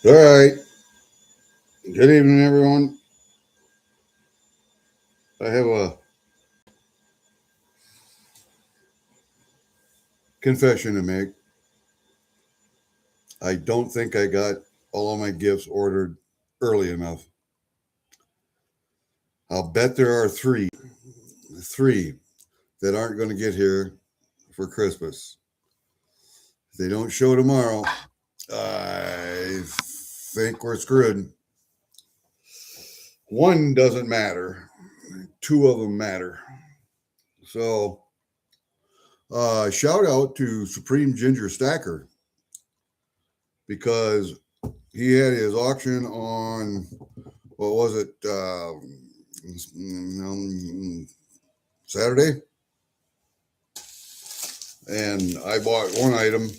All right. Good evening, everyone. I have a confession to make. I don't think I got all of my gifts ordered early enough. I'll bet there are three that aren't going to get here for Christmas. If they don't show tomorrow, I think we're screwed. One doesn't matter. Two of them matter. So, shout out to Supreme Ginger Stacker because he had his auction on what was it? Saturday, and I bought one item.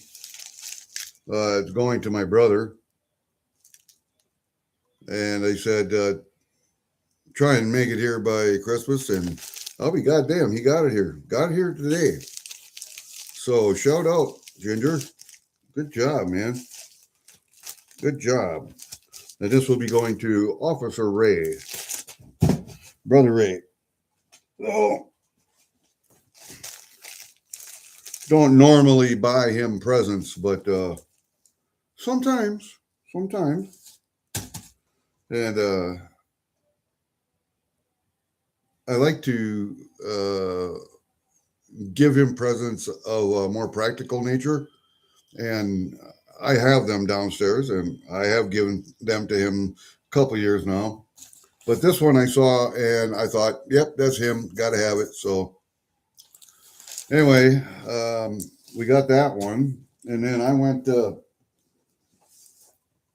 It's going to my brother, and they said try and make it here by Christmas, and I'll be goddamn, he got it here. Got it here today. So shout out, Ginger. Good job, man. Good job. And this will be going to Officer Ray, Brother Ray. Oh, don't normally buy him presents, but sometimes. And I like to give him presents of a more practical nature. And I have them downstairs, and I have given them to him a couple years now. But this one I saw, and I thought, yep, that's him. Got to have it. So anyway, we got that one. And then I went to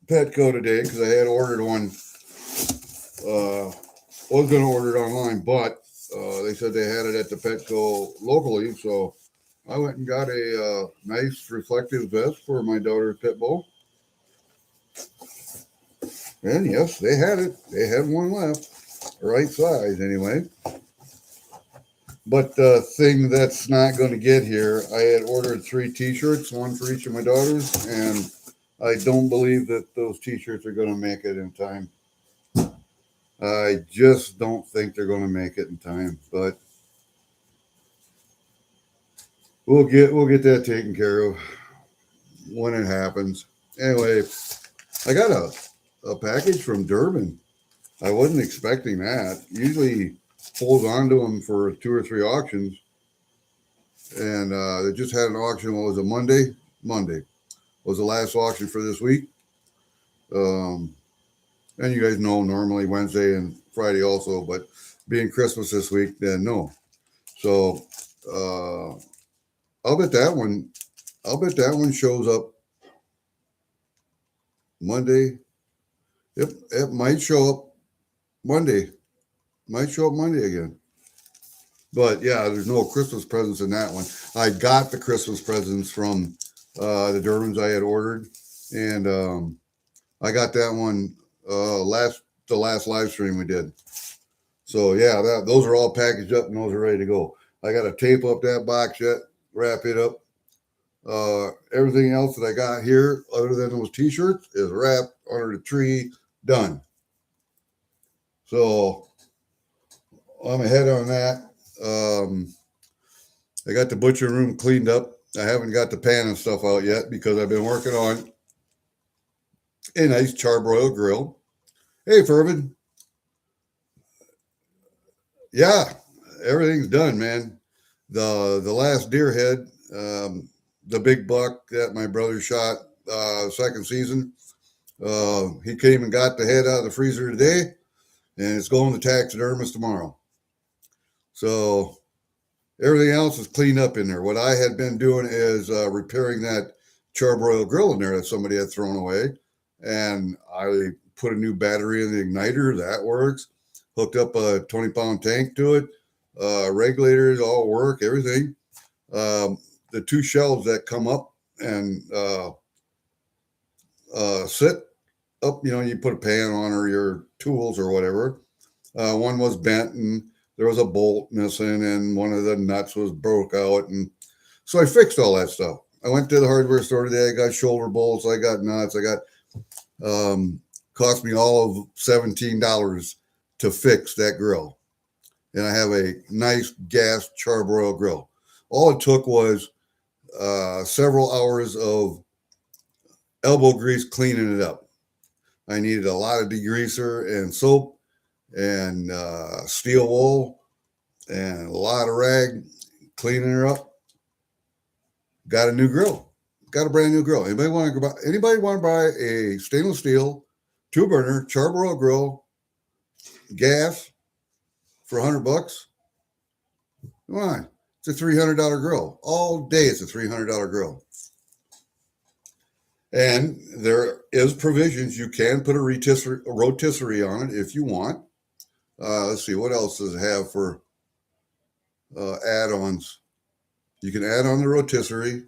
Petco today because I had ordered one. Was going to order it online, but they said they had it at the Petco locally. So I went and got a nice reflective vest for my daughter's pit bull. And yes, they had it. They had one left. Right size, anyway. But the thing that's not going to get here, I had ordered 3 t-shirts, one for each of my daughters, and I don't believe that those t-shirts are going to make it in time. I just don't think they're going to make it in time, but we'll get that taken care of when it happens. Anyway, I got a package from Durbin. I wasn't expecting that. Usually holds on to them for 2 or 3 auctions, and they just had an auction. What was it? Monday was the last auction for this week. And you guys know normally Wednesday and Friday also, but being Christmas this week, then no. So I'll bet that one shows up Monday. Yep, it might show up Monday. Might show up Monday again. But yeah, there's no Christmas presents in that one. I got the Christmas presents from the Durbins I had ordered, and I got that one the last live stream we did. So yeah, those are all packaged up and those are ready to go. I got to tape up that box yet, wrap it up. Everything else that I got here, other than those t-shirts, is wrapped under the tree, done. So I'm ahead on that. I got the butcher room cleaned up. I haven't got the pan and stuff out yet because I've been working on a nice charbroiled grill. Hey, Fervin. Yeah, everything's done, man. The last deer head, the big buck that my brother shot second season, he came and got the head out of the freezer today, and it's going to taxidermist tomorrow. So everything else is cleaned up in there. What I had been doing is repairing that charbroiled grill in there that somebody had thrown away, and I put a new battery in the igniter. That works. Hooked up a 20-pound tank to it. Regulators all work, everything. The 2 shelves that come up and sit up, you put a pan on or your tools or whatever. One was bent and there was a bolt missing and one of the nuts was broke out. And so I fixed all that stuff. I went to the hardware store today. I got shoulder bolts. I got nuts. I got Cost me all of $17 to fix that grill. And I have a nice gas charbroil grill. All it took was several hours of elbow grease cleaning it up. I needed a lot of degreaser and soap and steel wool and a lot of rag, cleaning her up. Got a new grill. Got a brand new grill. Anybody want to buy a stainless steel 2-burner charbroil grill, gas for $100? Come on. It's a $300 grill. All day it's a $300 grill. And there is provisions. You can put a rotisserie on it if you want. Let's see, what else does it have for add-ons? You can add on the rotisserie.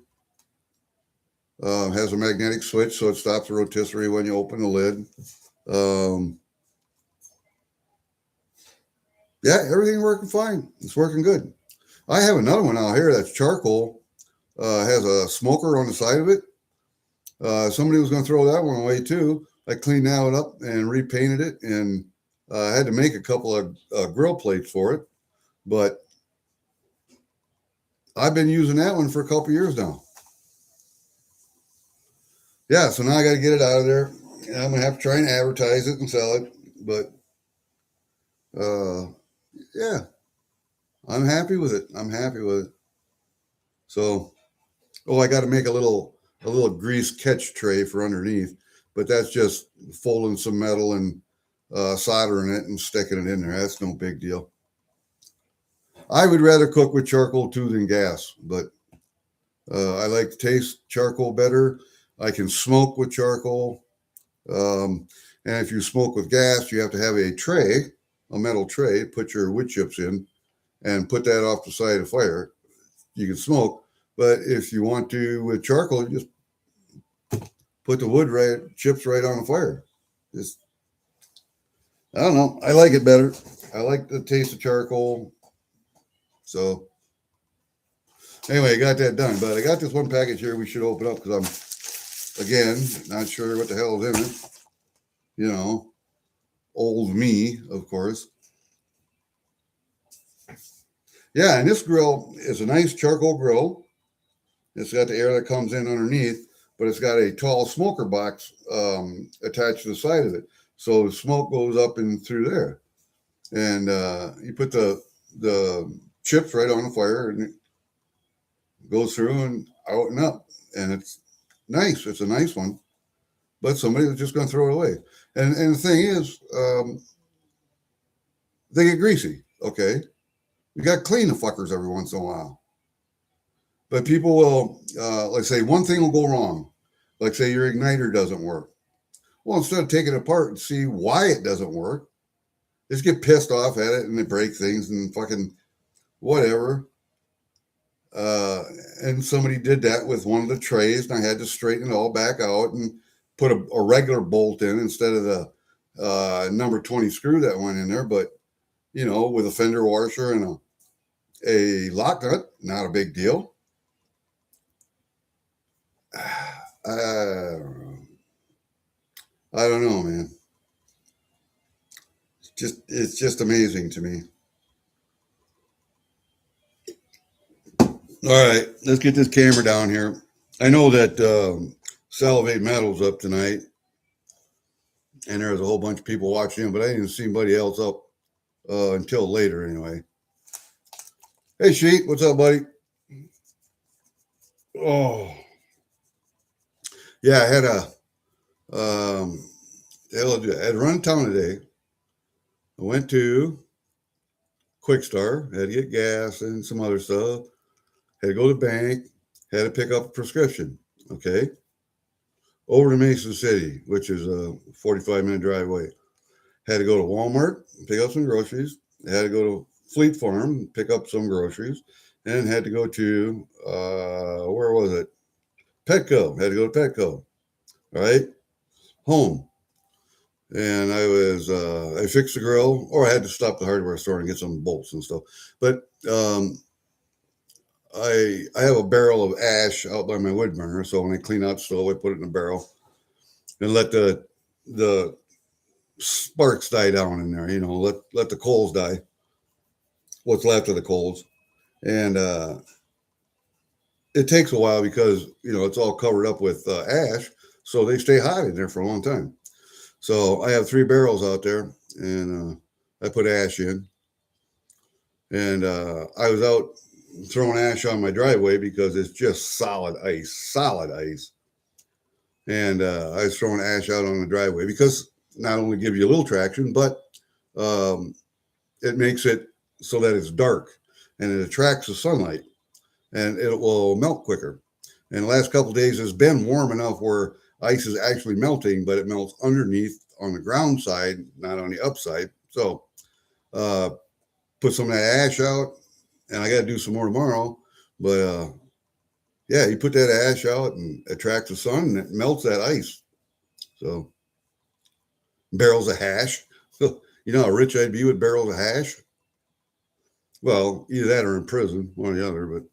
Has a magnetic switch, so it stops the rotisserie when you open the lid. Yeah, everything working fine. It's working good. I have another one out here that's charcoal. Has a smoker on the side of it. Somebody was going to throw that one away too. I cleaned that up and repainted it, and I had to make a couple of grill plates for it. But I've been using that one for a couple years now. Yeah, so now I got to get it out of there. I'm going to have to try and advertise it and sell it. But yeah, I'm happy with it. So, I got to make a little grease catch tray for underneath, but that's just folding some metal and soldering it and sticking it in there. That's no big deal. I would rather cook with charcoal too than gas, but I like to taste charcoal better. I can smoke with charcoal. And if you smoke with gas, you have to have a metal tray, put your wood chips in and put that off the side of the fire. You can smoke, but if you want to with charcoal, you just put the chips right on the fire. I don't know. I like it better. I like the taste of charcoal. So anyway, I got that done, but I got this one package here we should open up because I'm, again, not sure what the hell is in it. Old me, of course. Yeah, and this grill is a nice charcoal grill. It's got the air that comes in underneath, but it's got a tall smoker box attached to the side of it. So the smoke goes up and through there. And you put the chips right on the fire and it goes through and out and up. And it's nice. It's a nice one. But somebody was just going to throw it away. And the thing is, they get greasy. Okay. You got to clean the fuckers every once in a while. But people will, like say, one thing will go wrong. Like say your igniter doesn't work. Well, instead of taking it apart and see why it doesn't work, just get pissed off at it and they break things and fucking whatever. And somebody did that with one of the trays, and I had to straighten it all back out and put a regular bolt in instead of the number 20 screw that went in there. But, with a fender washer and a lock nut, not a big deal. I don't know, man. It's just amazing to me. All right, let's get this camera down here. I know that Salivate Metal's up tonight, and there's a whole bunch of people watching him, but I didn't see anybody else up until later anyway. Hey, Sheet, what's up, buddy? Oh, yeah, I had I had run town today. I went to Quick Star, had to get gas and some other stuff. Had to go to the bank, had to pick up a prescription. Okay. Over to Mason City, which is a 45-minute drive away. Had to go to Walmart, pick up some groceries. Had to go to Fleet Farm, pick up some groceries. And had to go to, where was it? Petco. Had to go to Petco. All right. Home. And I fixed the grill, or I had to stop at the hardware store and get some bolts and stuff. But I have a barrel of ash out by my wood burner, so when I clean out the stove, I put it in a barrel and let the the sparks die down in there. You know, let the coals die. What's left of the coals, and it takes a while because you know it's all covered up with ash, so they stay hot in there for a long time. So I have 3 barrels out there, and I put ash in, and I was out throwing ash on my driveway because it's just solid ice. And I was throwing ash out on the driveway because not only give you a little traction, but um, it makes it so that it's dark and it attracts the sunlight and it will melt quicker. And the last couple of days has been warm enough where ice is actually melting, but it melts underneath on the ground side, not on the upside. So put some of that ash out, and I got to do some more tomorrow. But yeah, you put that ash out and attracts the sun, and it melts that ice. So barrels of hash. You know how rich I'd be with barrels of hash? Well, either that or in prison, one or the other. But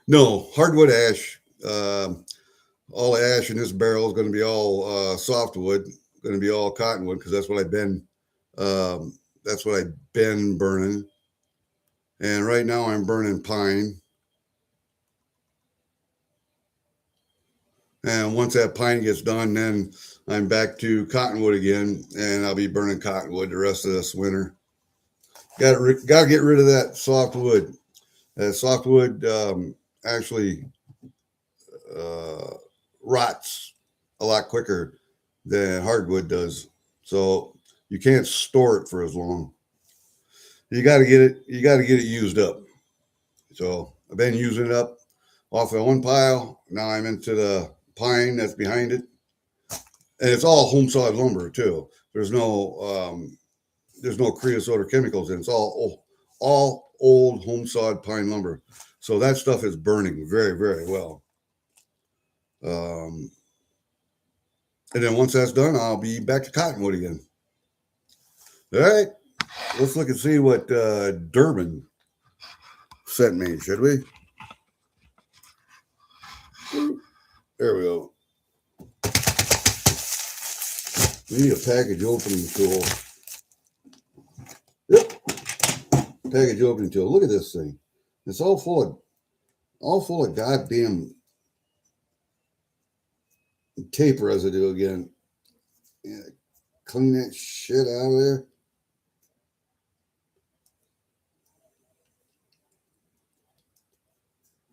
no, hardwood ash. All the ash in this barrel is going to be all softwood, going to be all cottonwood because that's what I've been. That's what I've been burning. And right now I'm burning pine. And once that pine gets done, then I'm back to cottonwood again, and I'll be burning cottonwood the rest of this winter. Got to get rid of that softwood. That softwood actually rots a lot quicker than hardwood does. So you can't store it for as long. You got to get it. You got to get it used up. So I've been using it up off of one pile. Now I'm into the pine that's behind it, and it's all home sawed lumber too. There's no creosote or chemicals in it. It's all old home sawed pine lumber. So that stuff is burning very, very well. And then once that's done, I'll be back to cottonwood again. All right, let's look and see what Durbin sent me, should we? There we go. We need a package opening tool. Yep, package opening tool. Look at this thing. It's all full of goddamn tape residue again. Yeah, clean that shit out of there.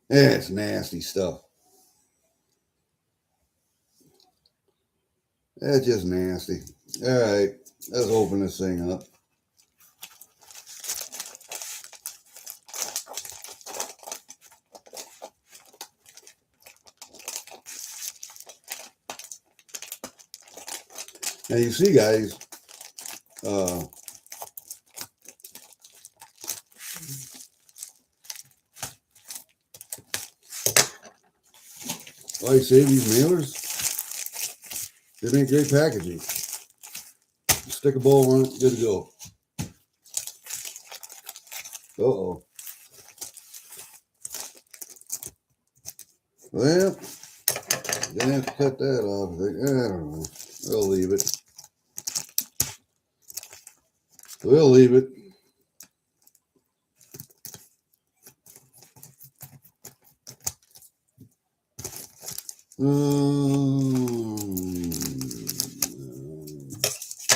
Yeah, it's nasty stuff. That's just nasty. All right, let's open this thing up. Now you see, guys, like I say, these mailers, they make great packaging. Stick a bowl on it, good to go. Uh-oh. Well, gonna have to cut that off. I don't know. We'll leave it. We'll leave it.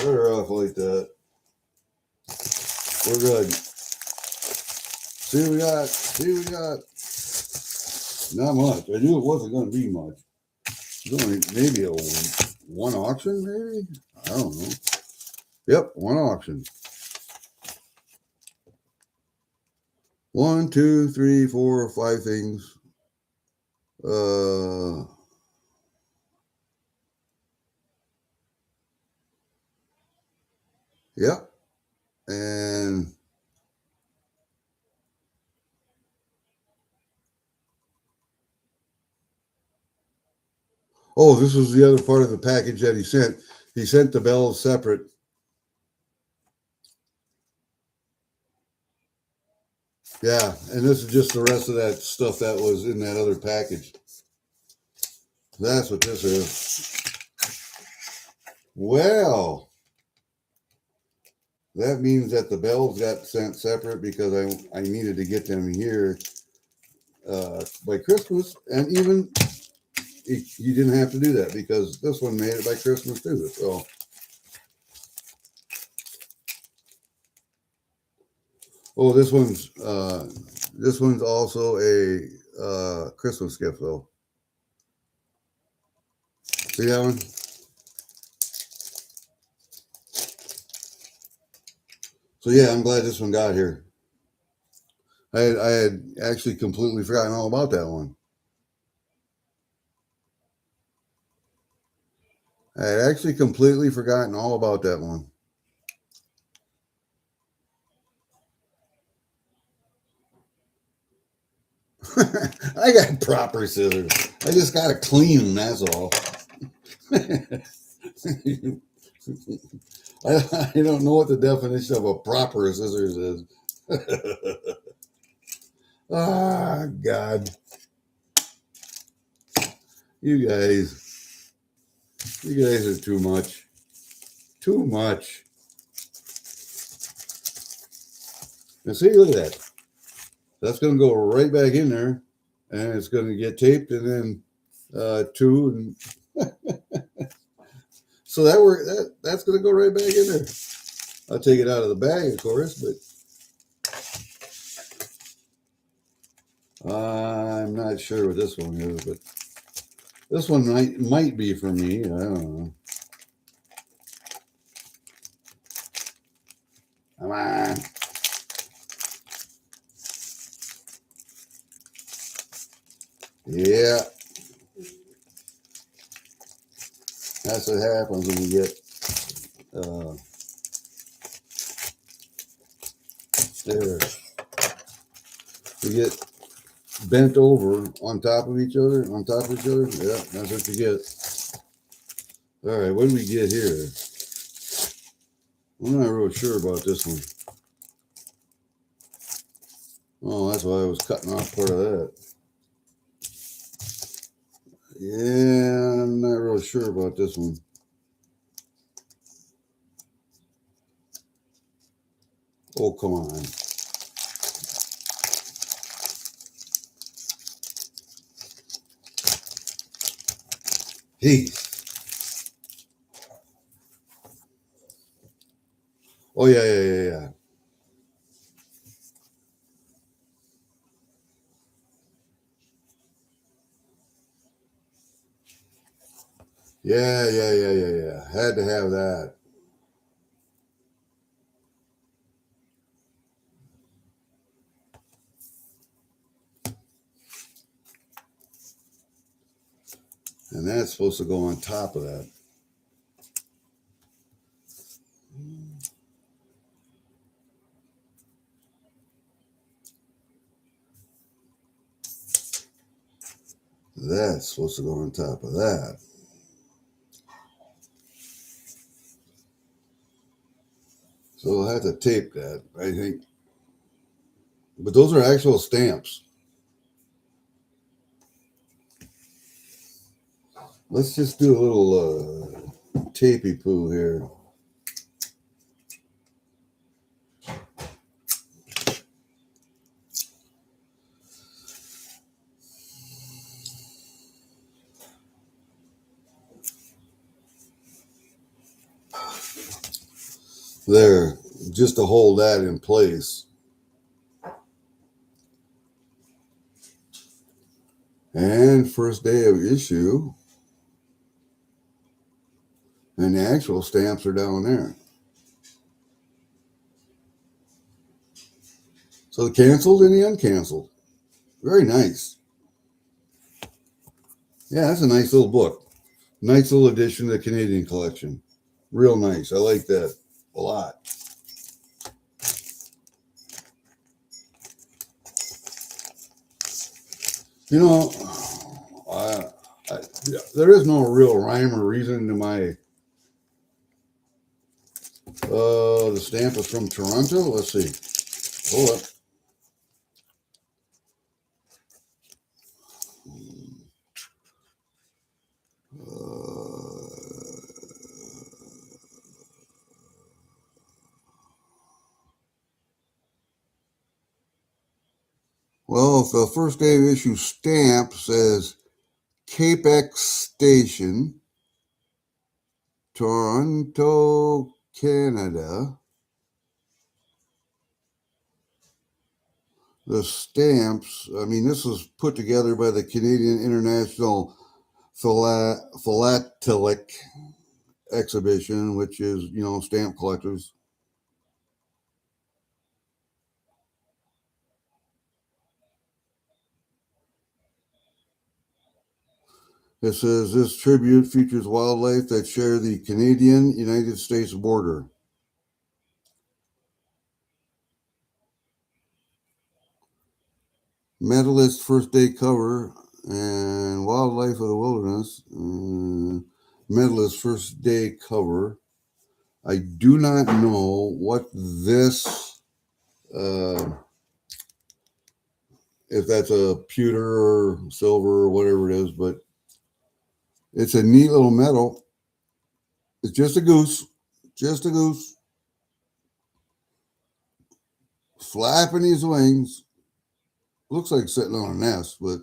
Put her off like that. We're good. See what we got. See what we got. Not much. I knew it wasn't going to be much. It was only maybe one auction, maybe? I don't know. Yep, one auction. 1, 2, 3, 4, 5 things. Yep. And oh, this was the other part of the package that he sent. He sent the bells separate. Yeah, and this is just the rest of that stuff that was in that other package. That's what this is. Well, that means that the bells got sent separate because I needed to get them here by Christmas, and even you didn't have to do that because this one made it by Christmas too. So, oh, this one's also a Christmas gift though. See that one? So yeah, I'm glad this one got here. I had actually completely forgotten all about that one. I had actually completely forgotten all about that one. I got proper scissors. I just got to clean them, that's all. I don't know what the definition of a proper scissors is. Ah, God. You guys. You guys are too much. Too much. And see, look at that. That's going to go right back in there. And it's going to get taped and then two. And so that's going to go right back in there. I'll take it out of the bag, of course, but I'm not sure what this one is, but this one might be for me. I don't know. Come on. Yeah. That's what happens when you get there. You get bent over on top of each other, Yeah, that's what you get. All right, what do we get here? I'm not real sure about this one. Oh, that's why I was cutting off part of that. Yeah, I'm not real sure about this one. Oh, come on. Hey. Oh, yeah. Yeah. Had to have that. And that's supposed to go on top of that. That's supposed to go on top of that. So I'll have to tape that, I think. But those are actual stamps. Let's just do a little tapey poo here. There, just to hold that in place. And first day of issue. And the actual stamps are down there. So the canceled and the uncanceled. Very nice. Yeah, that's a nice little book. Nice little addition to the Canadian collection. Real nice. I like that a lot. You know, there is no real rhyme or reason to my. The stamp is from Toronto. Let's see. Hold up. Well, the first day of issue stamp says Cape X Station, Toronto, Canada. The stamps, I mean, this was put together by the Canadian International Philatelic Exhibition, which is, stamp collectors. It says this tribute features wildlife that share the Canadian-United States border. Medalist first day cover and wildlife of the wilderness. Medalist first day cover. I do not know what this, if that's a pewter or silver or whatever it is, but it's a neat little medal. It's just a goose, flapping his wings. Looks like sitting on a nest, but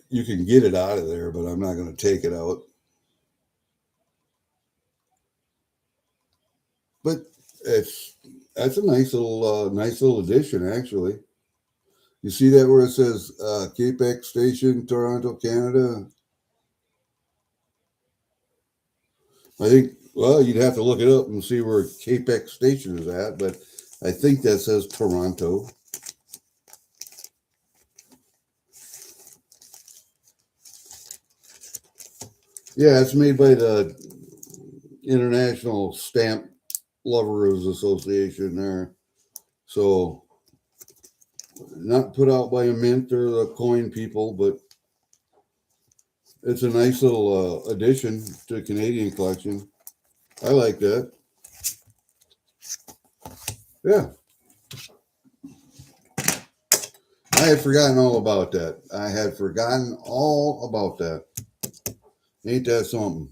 you can get it out of there, but I'm not going to take it out. But that's a nice little addition, actually. You see that where it says Cape X Station, Toronto, Canada? I think, well, you'd have to look it up and see where Cape X Station is at, but I think that says Toronto. Yeah, it's made by the International Stamp Lovers Association there. So, not put out by a mint or the coin people, but it's a nice little addition to the Canadian collection. I like that. Yeah. I had forgotten all about that. Ain't that something?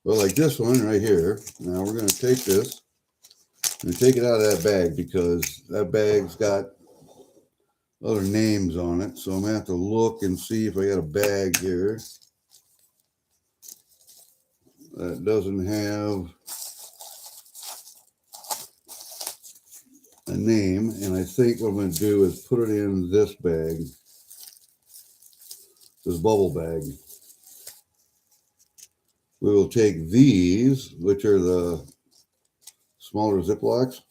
Well, like this one right here. Now we're going to take this and take it out of that bag because that bag's got other names on it. So I'm going to have to look and see if I got a bag here that doesn't have a name. And I think what I'm going to do is put it in this bag, this bubble bag. We will take these, which are the smaller Ziplocs.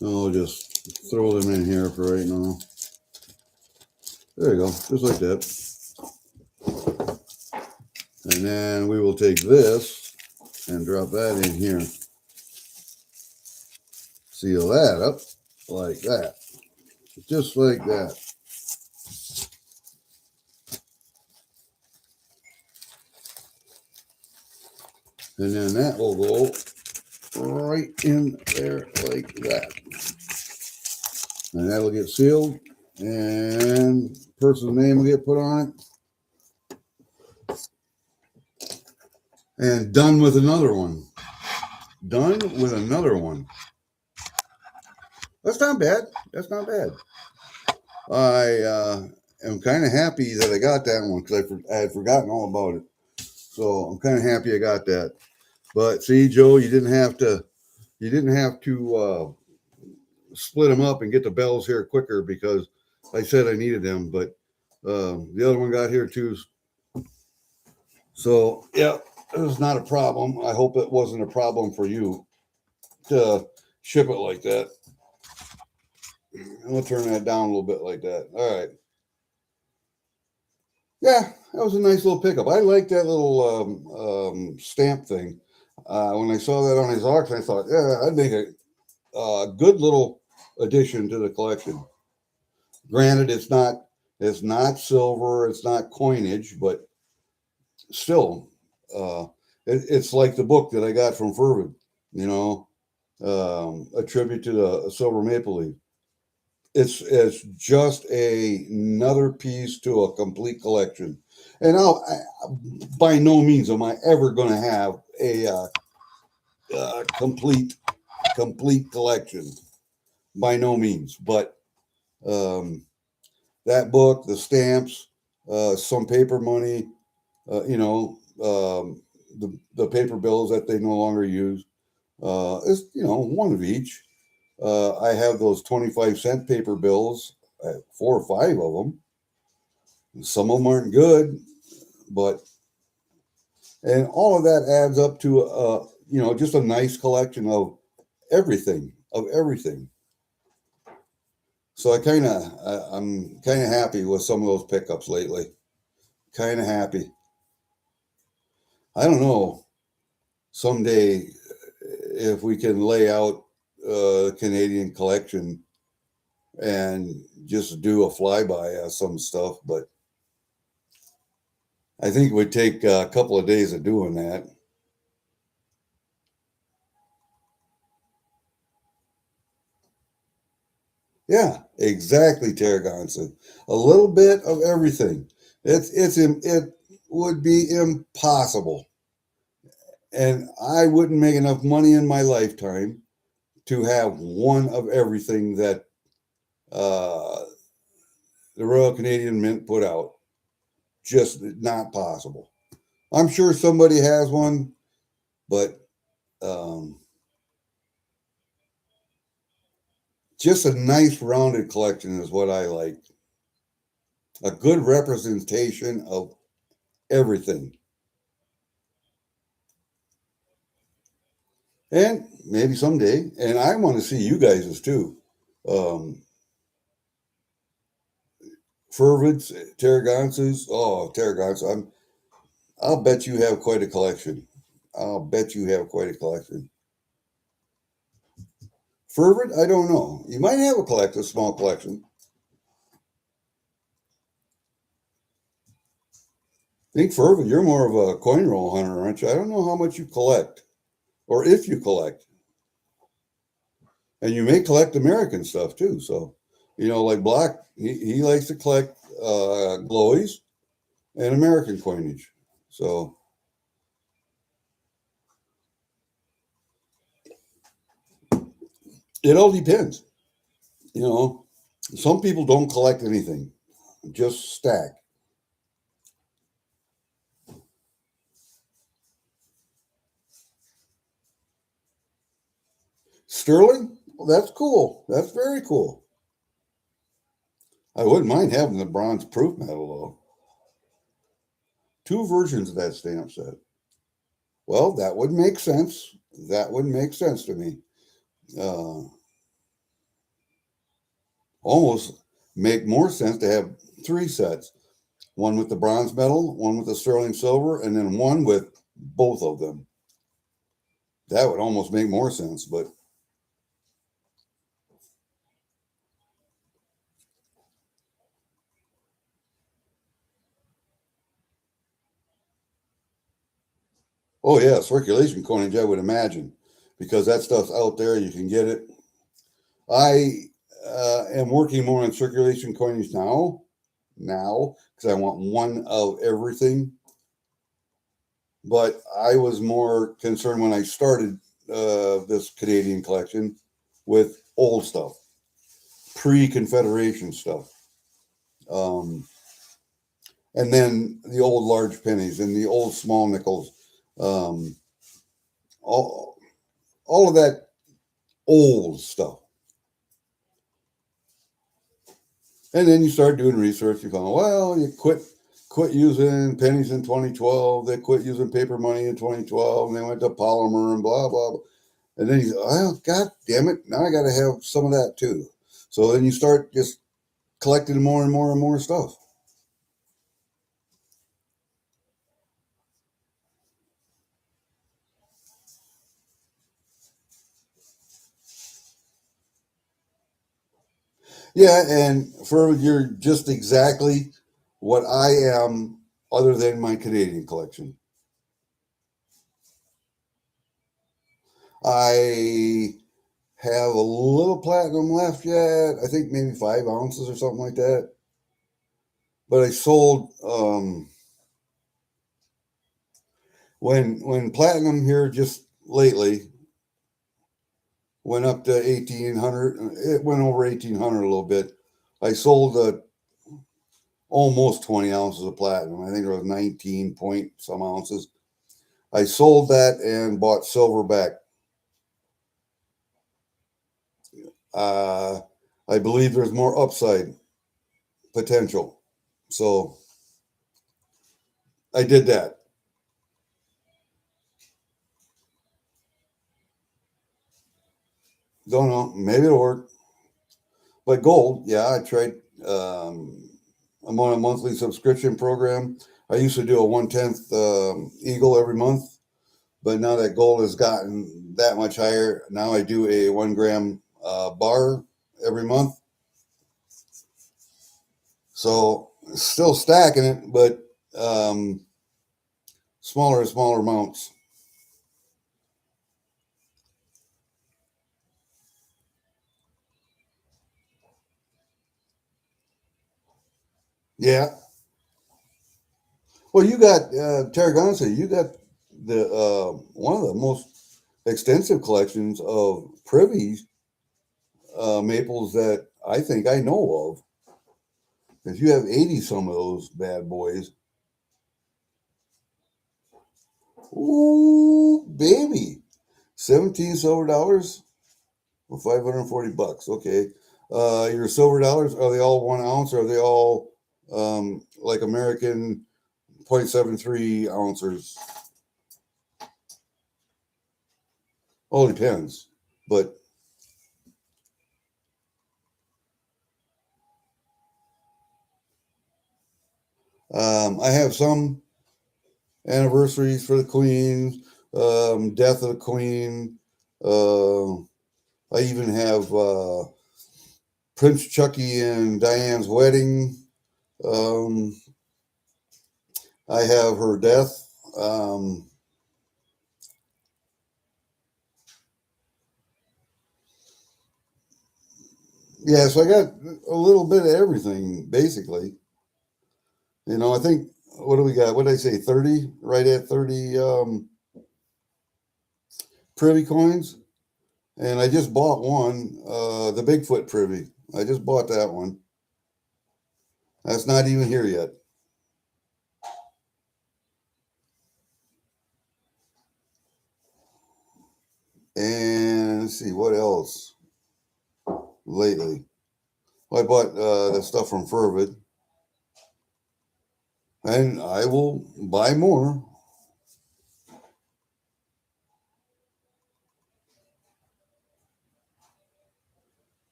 And we'll just throw them in here for right now. There you go, just like that. And then we will take this and drop that in here. Seal that up like that. Just like that. And then that will go right in there like that. And that'll get sealed and person's name will get put on it. And done with another one. That's not bad. I am kind of happy that I got that one because I had forgotten all about it. So I'm kind of happy I got that. But see, Joe, you didn't have to split them up and get the bells here quicker because I said I needed them, but the other one got here too. So yeah, it was not a problem. I hope it wasn't a problem for you to ship it like that. I'm gonna turn that down a little bit like that. All right. Yeah, that was a nice little pickup. I like that little stamp thing. When I saw that on his auction, I thought, yeah, I'd make a good little addition to the collection. Granted, it's not silver, it's not coinage, but still, it's like the book that I got from Fervid, a tribute to the silver maple leaf. It's just another piece to a complete collection. And by no means am I ever going to have a complete collection by no means, but um, that book, the stamps, some paper money, the paper bills that they no longer use, is one of each. I have those 25-cent paper bills, 4 or 5 of them. Some of them aren't good, but and all of that adds up to just a nice collection of everything. So I'm kind of happy with some of those pickups lately. Kind of happy. I don't know someday if we can lay out a Canadian collection and just do a flyby of some stuff, but I think it would take a couple of days of doing that. Yeah, exactly, Tarragonson. A little bit of everything. It would be impossible, and I wouldn't make enough money in my lifetime to have one of everything that uh, the Royal Canadian Mint put out. Just not possible. I'm sure somebody has one, but um, just a nice rounded collection is what I like. A good representation of everything. And maybe someday, and I want to see you guys too. Um, Fervids, Tarragonces. Oh, Tarragonce. I'll bet you have quite a collection. I'll bet you have quite a collection. Fervid, I don't know. You might have a small collection. I think Fervid, you're more of a coin roll hunter, aren't you? I don't know how much you collect, or if you collect. And you may collect American stuff too. So, like Black, he likes to collect glowies and American coinage. So it all depends. You know, some people don't collect anything, just stack. Sterling, well, that's cool. That's very cool. I wouldn't mind having the bronze proof medal though. 2 versions of that stamp set. Well, that would make sense. That would make sense to me. Uh, Almost make more sense to have 3 sets. One with the bronze medal, one with the sterling silver, and then one with both of them. That would almost make more sense, but oh yeah, circulation coinage, I would imagine, because that stuff's out there. You can get it. I am working more on circulation coinage now, because I want one of everything. But I was more concerned when I started this Canadian collection with old stuff, pre-Confederation stuff. Um, and then the old large pennies and the old small nickels, um, all, all of that old stuff. And then you start doing research. You find, well, you quit using pennies in 2012. They quit using paper money in 2012, and they went to polymer and blah blah blah. And then you go, oh, God damn it! Now I got to have some of that too. So then you start just collecting more and more and more stuff. Yeah, and for you're just exactly what I am, other than my Canadian collection. I have a little platinum left yet. I think maybe 5 ounces or something like that. But I sold When platinum here just lately went up to 1800, it went over 1800 a little bit. I sold almost 20 ounces of platinum. I think it was 19 point some ounces. I sold that and bought silver back. I believe there's more upside potential. So I did that. Don't know. Maybe it'll work. But gold, yeah, I tried. I'm on a monthly subscription program. I used to do a 1/10 eagle every month, but now that gold has gotten that much higher, now I do a 1 gram bar every month. So still stacking it, but smaller and smaller amounts. Yeah. Well, you got Tarragona. You got the one of the most extensive collections of privy maples that I think I know of. If you have 80 some of those bad boys, ooh, baby, 17 silver dollars or $540. Okay, your silver dollars, are they all 1 ounce? Or are they all like American 0.73 ounces? All depends, but I have some anniversaries for the Queen, death of the Queen. I even have Prince Chucky and Diane's wedding. Um, I have her death. Yeah, so I got a little bit of everything, basically. I think, what do we got? What did I say? 30? Right at 30 privy coins. And I just bought one, the Bigfoot privy. I just bought that one. That's not even here yet. And let's see, what else lately? Well, I bought the stuff from Fervid. And I will buy more.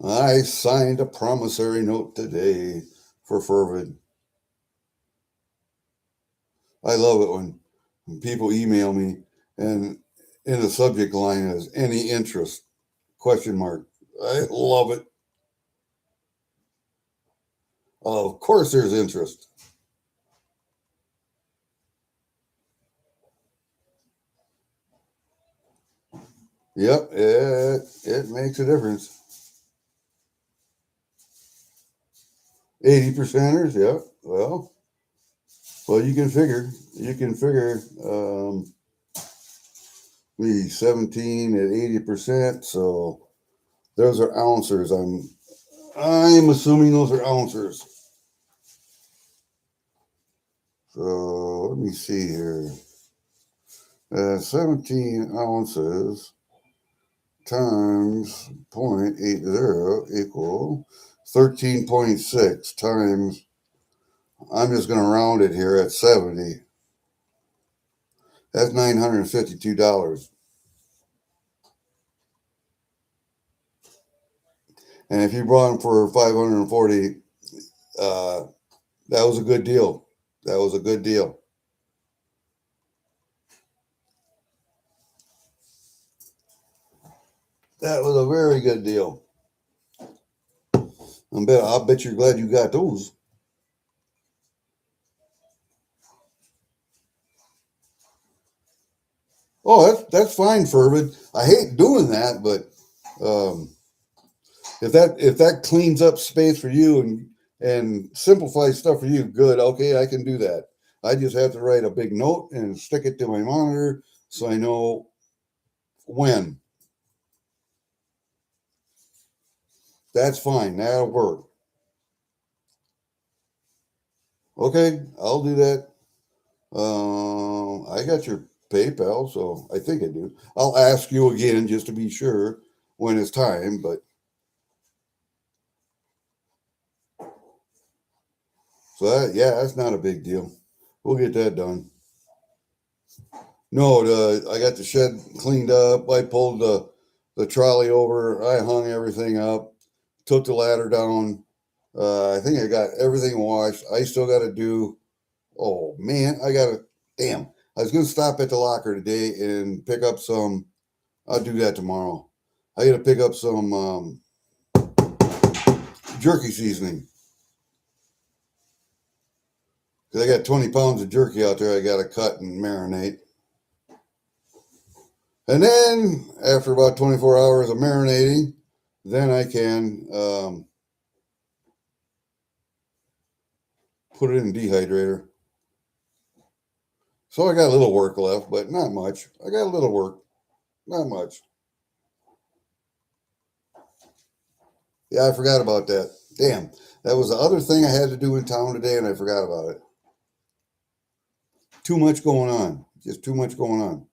I signed a promissory note today for Fervid. I love it when people email me and in the subject line is any interest question mark. I love it. Of course there's interest. Yep, it makes a difference. 80 percenters, yep. Well, you can figure the 17 at 80%, so those are ounces. I'm assuming those are ounces. So let me see here. 17 ounces times 0.80 equal 13.6 times, I'm just going to round it here at 70. That's $952. And if you brought them for 540, that was a good deal. That was a good deal. That was a very good deal. I'll bet you're glad you got those. Oh, that's fine, Fervid. I hate doing that, but um, if that cleans up space for you and simplifies stuff for you, good. Okay, I can do that. I just have to write a big note and stick it to my monitor so I know when. That's fine. That'll work. Okay, I'll do that. I got your PayPal, so I think I do. I'll ask you again just to be sure when it's time, but so yeah, that's not a big deal. We'll get that done. No, I got the shed cleaned up. I pulled the trolley over. I hung everything up. Took the ladder down. I think I got everything washed. I still got to do. Oh man, I got to. Damn, I was gonna stop at the locker today and pick up some. I'll do that tomorrow. I got to pick up some jerky seasoning because I got 20 pounds of jerky out there. I got to cut and marinate. And then after about 24 hours of marinating, then I can put it in dehydrator. So I got a little work left, but not much. I got a little work, not much. Yeah, I forgot about that. Damn, that was the other thing I had to do in town today, and I forgot about it. Too much going on. Just too much going on.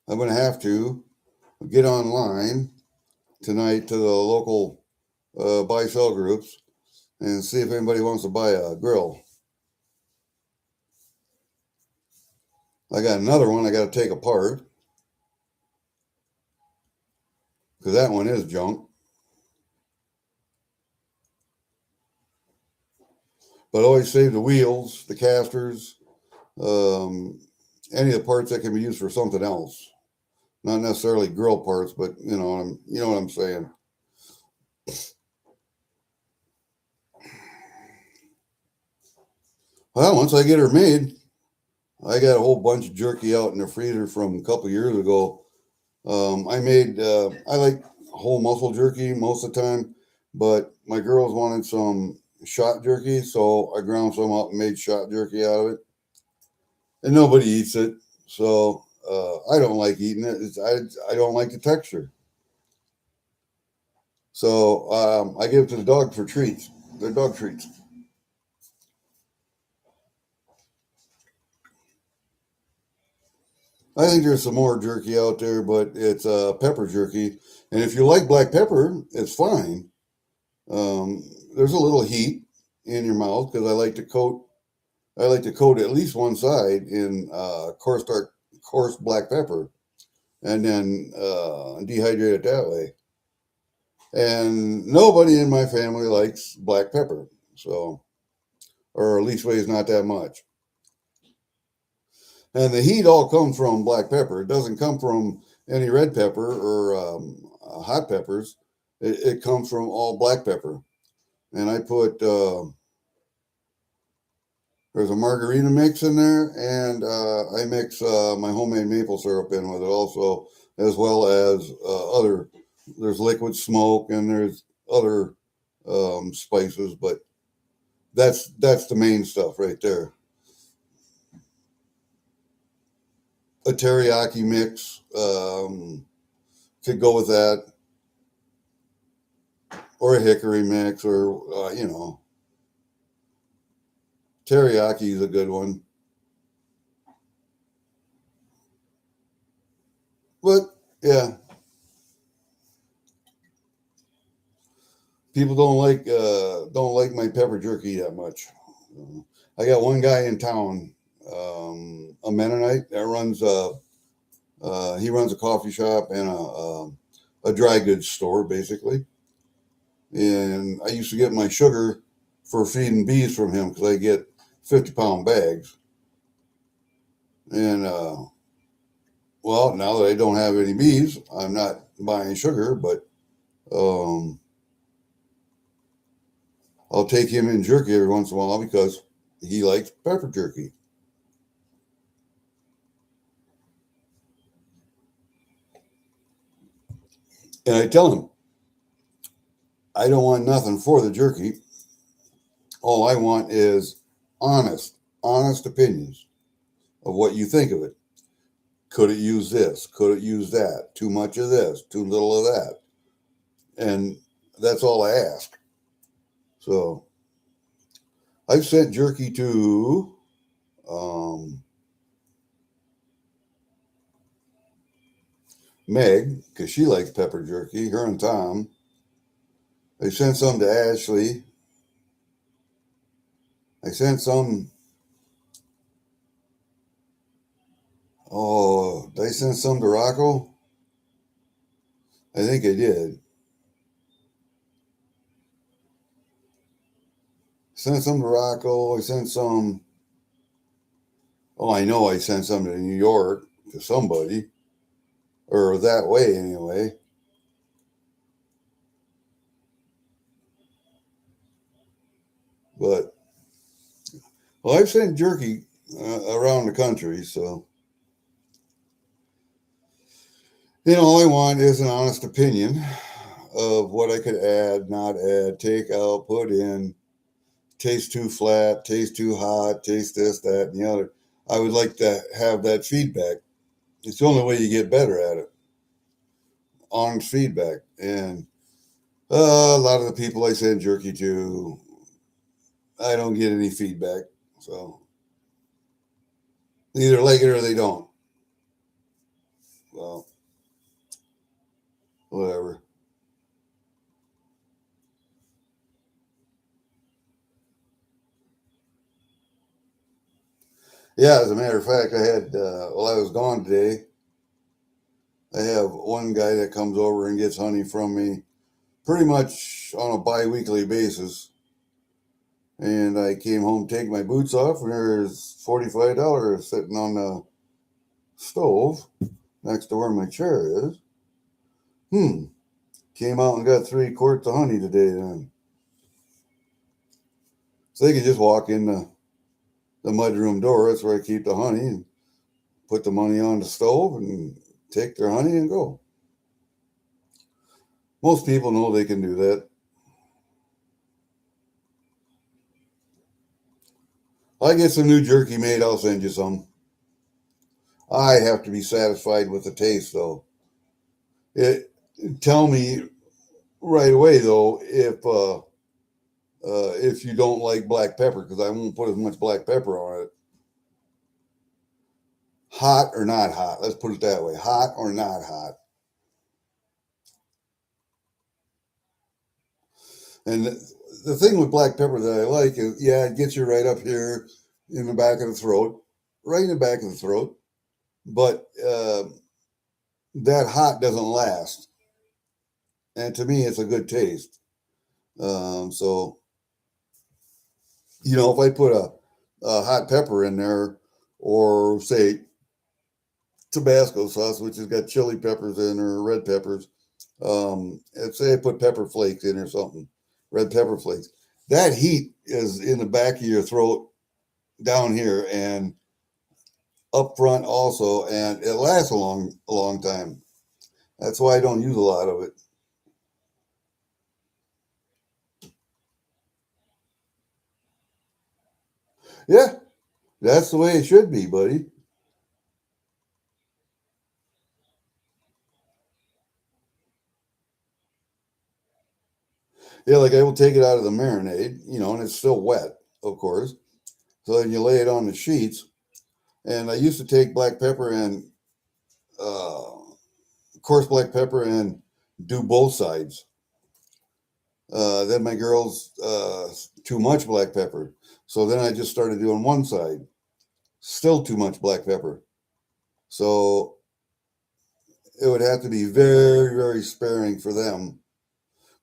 I'm going to have to get online tonight to the local buy-sell groups and see if anybody wants to buy a grill. I got another one I got to take apart because that one is junk. But always save the wheels, the casters, any of the parts that can be used for something else. Not necessarily grill parts, but you know what I'm saying. Well, once I get her made, I got a whole bunch of jerky out in the freezer from a couple years ago. I like whole muscle jerky most of the time, but my girls wanted some shot jerky, so I ground some up and made shot jerky out of it. And nobody eats it, so I don't like eating it. I don't like the texture. So I give it to the dog for treats. They're dog treats. I think there's some more jerky out there, but it's pepper jerky. And if you like black pepper, it's fine. There's a little heat in your mouth because I like to coat at least one side in coarse black pepper, and then dehydrate it that way. And nobody in my family likes black pepper, so or at least weighs not that much. And the heat all comes from black pepper. It doesn't come from any red pepper or hot peppers. It comes from all black pepper. And I put there's a margarita mix in there, and I mix my homemade maple syrup in with it also, as well as other. There's liquid smoke and there's other spices, but that's the main stuff right there. A teriyaki mix could go with that, or a hickory mix, or teriyaki is a good one. But yeah, people don't like my pepper jerky that much. I got one guy in town, a Mennonite that runs he runs a coffee shop and a dry goods store basically. And I used to get my sugar for feeding bees from him because I get 50-pound bags. And well, now that I don't have any bees, I'm not buying sugar, but um, I'll take him in jerky every once in a while because he likes pepper jerky. And I tell him, I don't want nothing for the jerky. All I want is honest opinions of what you think of it. Could it use this? Could it use that? Too much of this, too little of that. And that's all I ask. So I've sent jerky to um, Meg, because she likes pepper jerky, her and Tom. I sent some to Ashley. I sent some. Oh, did I send some to Rocco? I think I did. Sent some to Rocco. I sent some. Oh, I know I sent some to New York to somebody, or that way anyway. But well, I've sent jerky around the country, so all I want is an honest opinion of what I could add, not add, take out, put in, taste too flat, taste too hot, taste this, that, and the other. I would like to have that feedback. It's the only way you get better at it. Honest feedback. And a lot of the people I send jerky to, I don't get any feedback. So they either like it or they don't. Well, whatever. Yeah, as a matter of fact, I had, while I was gone today, I have one guy that comes over and gets honey from me pretty much on a bi-weekly basis. And I came home, take my boots off, and there's $45 sitting on the stove next to where my chair is. Came out and got 3 quarts of honey today then. So they can just walk in the mudroom door. That's where I keep the honey, and put the money on the stove and take their honey and go. Most people know they can do that. I get some new jerky made, I'll send you some. I have to be satisfied with the taste, though. It tell me right away though if you don't like black pepper, because I won't put as much black pepper on it. Hot or not hot? Let's put it that way. Hot or not hot? And the thing with black pepper that I like is, yeah, it gets you right up here in the back of the throat, right in the back of the throat. But that hot doesn't last, and to me, it's a good taste. So if I put a hot pepper in there, or say Tabasco sauce, which has got chili peppers in or red peppers, and say I put pepper flakes in or something, red pepper flakes. That heat is in the back of your throat, down here, and up front also, and it lasts a long time. That's why I don't use a lot of it. Yeah, that's the way it should be, buddy. Yeah, like I will take it out of the marinade, and it's still wet, of course. So then you lay it on the sheets. And I used to take black pepper and uh, coarse black pepper and do both sides. Then my girls too much black pepper, so then I just started doing one side. Still too much black pepper, so it would have to be very very sparing for them.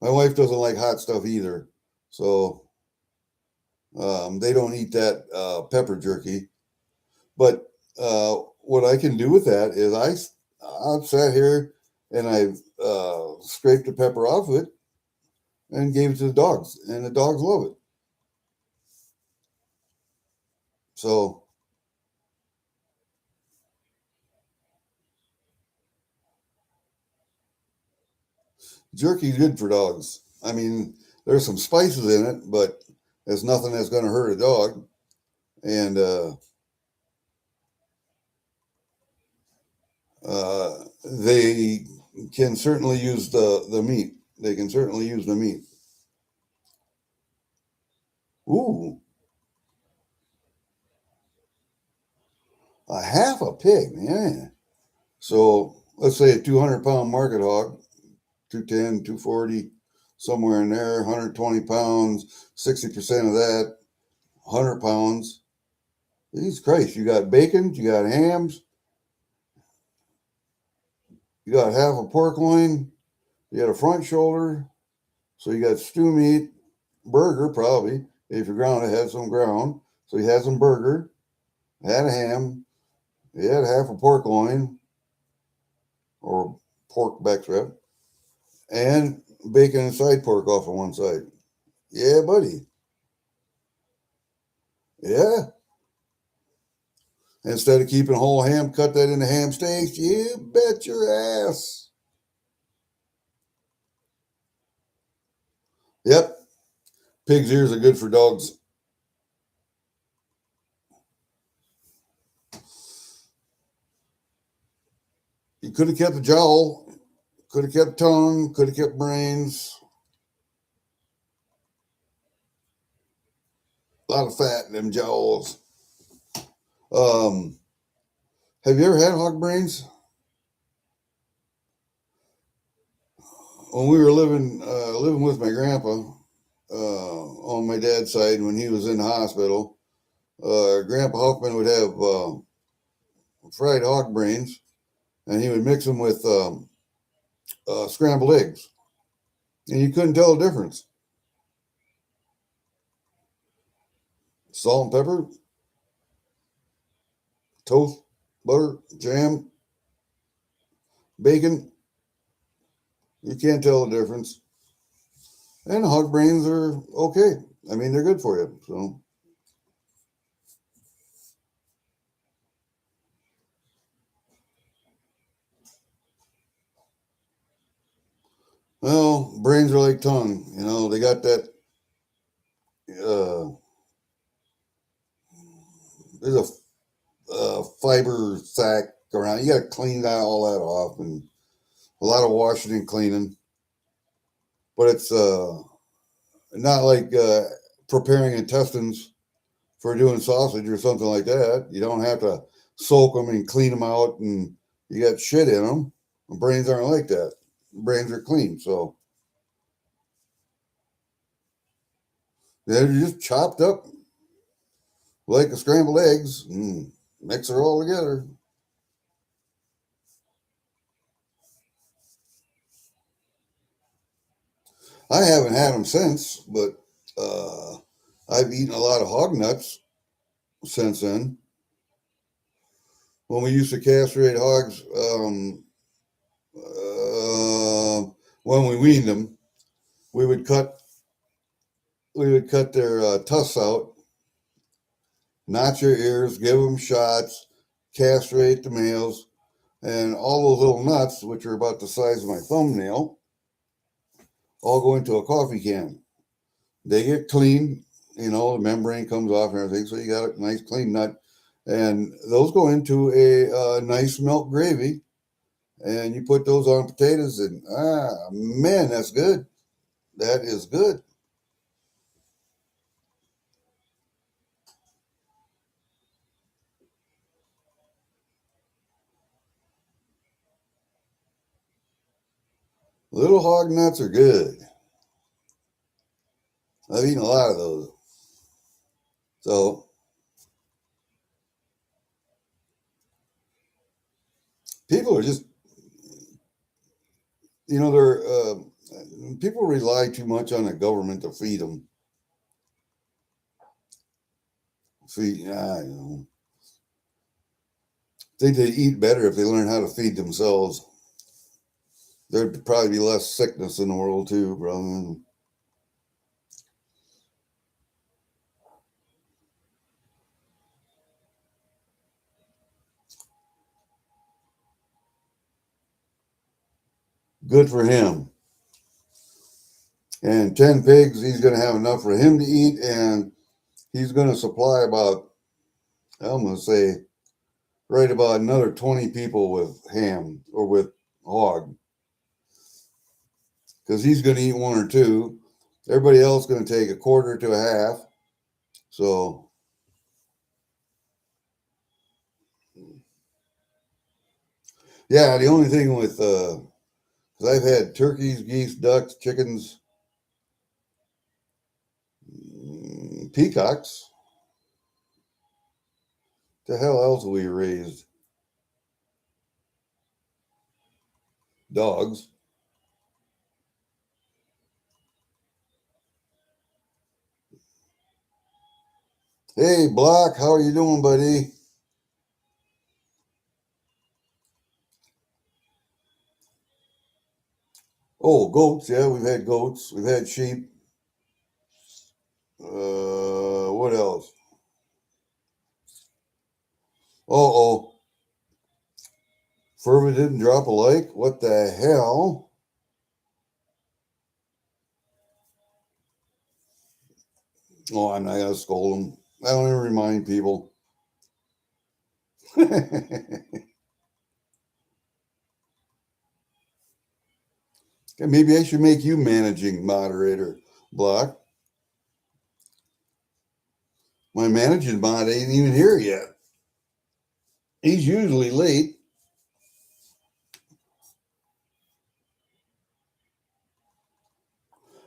My wife doesn't like hot stuff either, so they don't eat that pepper jerky. But what I can do with that is I've sat here and I've scraped the pepper off it and gave it to the dogs, and the dogs love it. So Jerky's good for dogs. I mean, there's some spices in it, but there's nothing that's going to hurt a dog. And they can certainly use the meat. They can certainly use the meat. Ooh, a half a pig, man. So let's say a 200-pound market hog, 210, 240, somewhere in there, 120 pounds, 60% of that, 100 pounds. Jesus Christ, you got bacon, you got hams, you got half a pork loin, you got a front shoulder, so you got stew meat, burger probably. If you're ground, it had some ground. So you had some burger, had a ham, you had half a pork loin or pork back strip, and bacon and side pork off on one side. Yeah, buddy. Yeah. Instead of keeping whole ham, cut that into ham steaks. You bet your ass. Yep. Pig's ears are good for dogs. You could have kept the jowl, could have kept tongue, could have kept brains. A lot of fat in them jowls. Um, have you ever had hog brains? When we were living with my grandpa on my dad's side when he was in the hospital, Grandpa Hoffman would have fried hog brains, and he would mix them with scrambled eggs, and you couldn't tell the difference. Salt and pepper, toast, butter, jam, bacon. You can't tell the difference. And hog brains are okay. I mean, they're good for you. So, well, brains are like tongue. You know, they got that. Uh, there's a fiber sac around. You got to clean that all that off, and a lot of washing and cleaning. But it's not like preparing intestines for doing sausage or something like that. You don't have to soak them and clean them out, and you got shit in them. Brains aren't like that. Brains are clean, so they're just chopped up like a scrambled eggs and mix it all together. I haven't had them since, but I've eaten a lot of hog nuts since then. When we used to castrate hogs, when we weaned them, we would cut their tusks out, notch their ears, give them shots, castrate the males, and all those little nuts, which are about the size of my thumbnail, all go into a coffee can. They get clean, the membrane comes off and everything, so you got a nice clean nut. And those go into a nice milk gravy, and you put those on potatoes, and man, that's good. That is good. Little hog nuts are good. I've eaten a lot of those. So people are just, they're people rely too much on the government to feed them. Think they eat better if they learn how to feed themselves. There'd probably be less sickness in the world too, brother. Good for him. And 10 pigs, he's going to have enough for him to eat, and he's going to supply about, I'm going to say, right about another 20 people with ham or with hog, because he's going to eat one or two. Everybody else is going to take a quarter to a half. So, yeah, the only thing with, because I've had turkeys, geese, ducks, chickens, peacocks. The hell else we raised? Dogs. Hey, Block, how are you doing, buddy? Oh, goats. Yeah, we've had goats. We've had sheep. What else? Oh, Fervent didn't drop a like. What the hell? Oh, I'm not gonna scold him. I don't even remind people. Maybe I should make you managing moderator, Block. My managing mod ain't even here yet. He's usually late.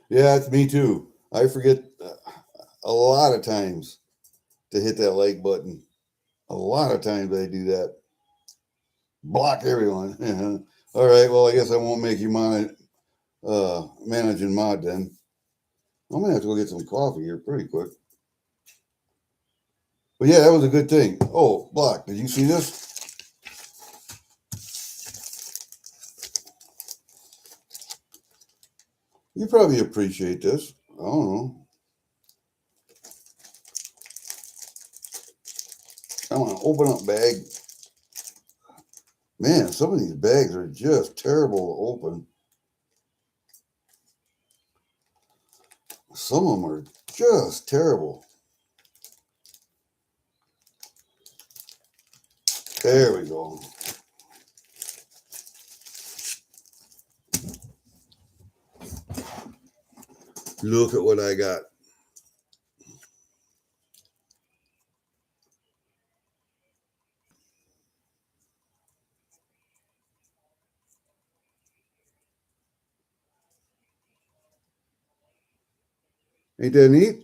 Yeah, it's me too. I forget a lot of times to hit that like button. A lot of times I do that. Block everyone. All right. Well, I guess I won't make you managing mod then. I'm gonna have to go get some coffee here pretty quick. But yeah, that was a good thing. Oh, Block, did you see this? You probably appreciate this. I don't know. I want to open up bag. Man, some of these bags are just terrible to open. Some of them are just terrible. There we go. Look at what I got. Ain't that neat?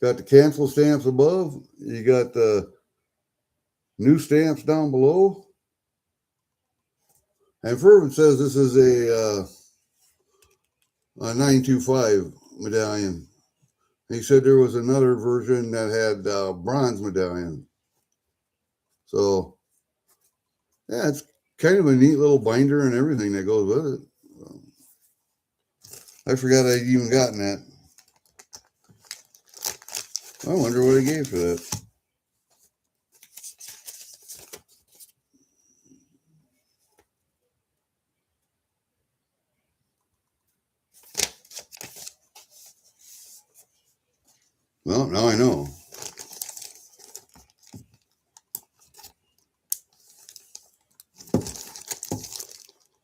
Got the cancel stamps above. You got the new stamps down below. And Fervent says this is a 925 medallion. He said there was another version that had bronze medallion. So, yeah, it's kind of a neat little binder and everything that goes with it. I forgot I'd even gotten that. I wonder what I gave for that. Well, now I know.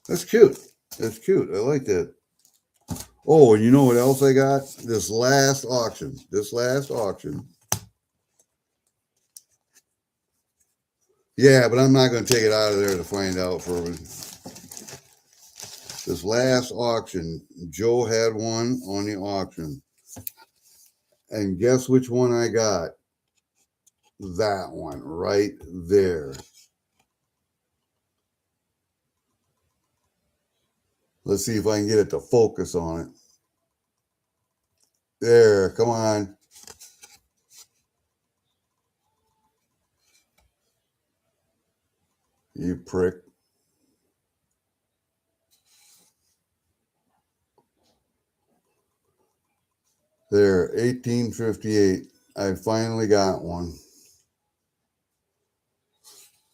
That's cute. That's cute. I like that. Oh, and you know what else I got? This last auction. Yeah, but I'm not going to take it out of there to find out for this last auction. Joe had one on the auction. And guess which one I got? That one right there. Let's see if I can get it to focus on it. There, come on. You prick. There, 1858. I finally got one.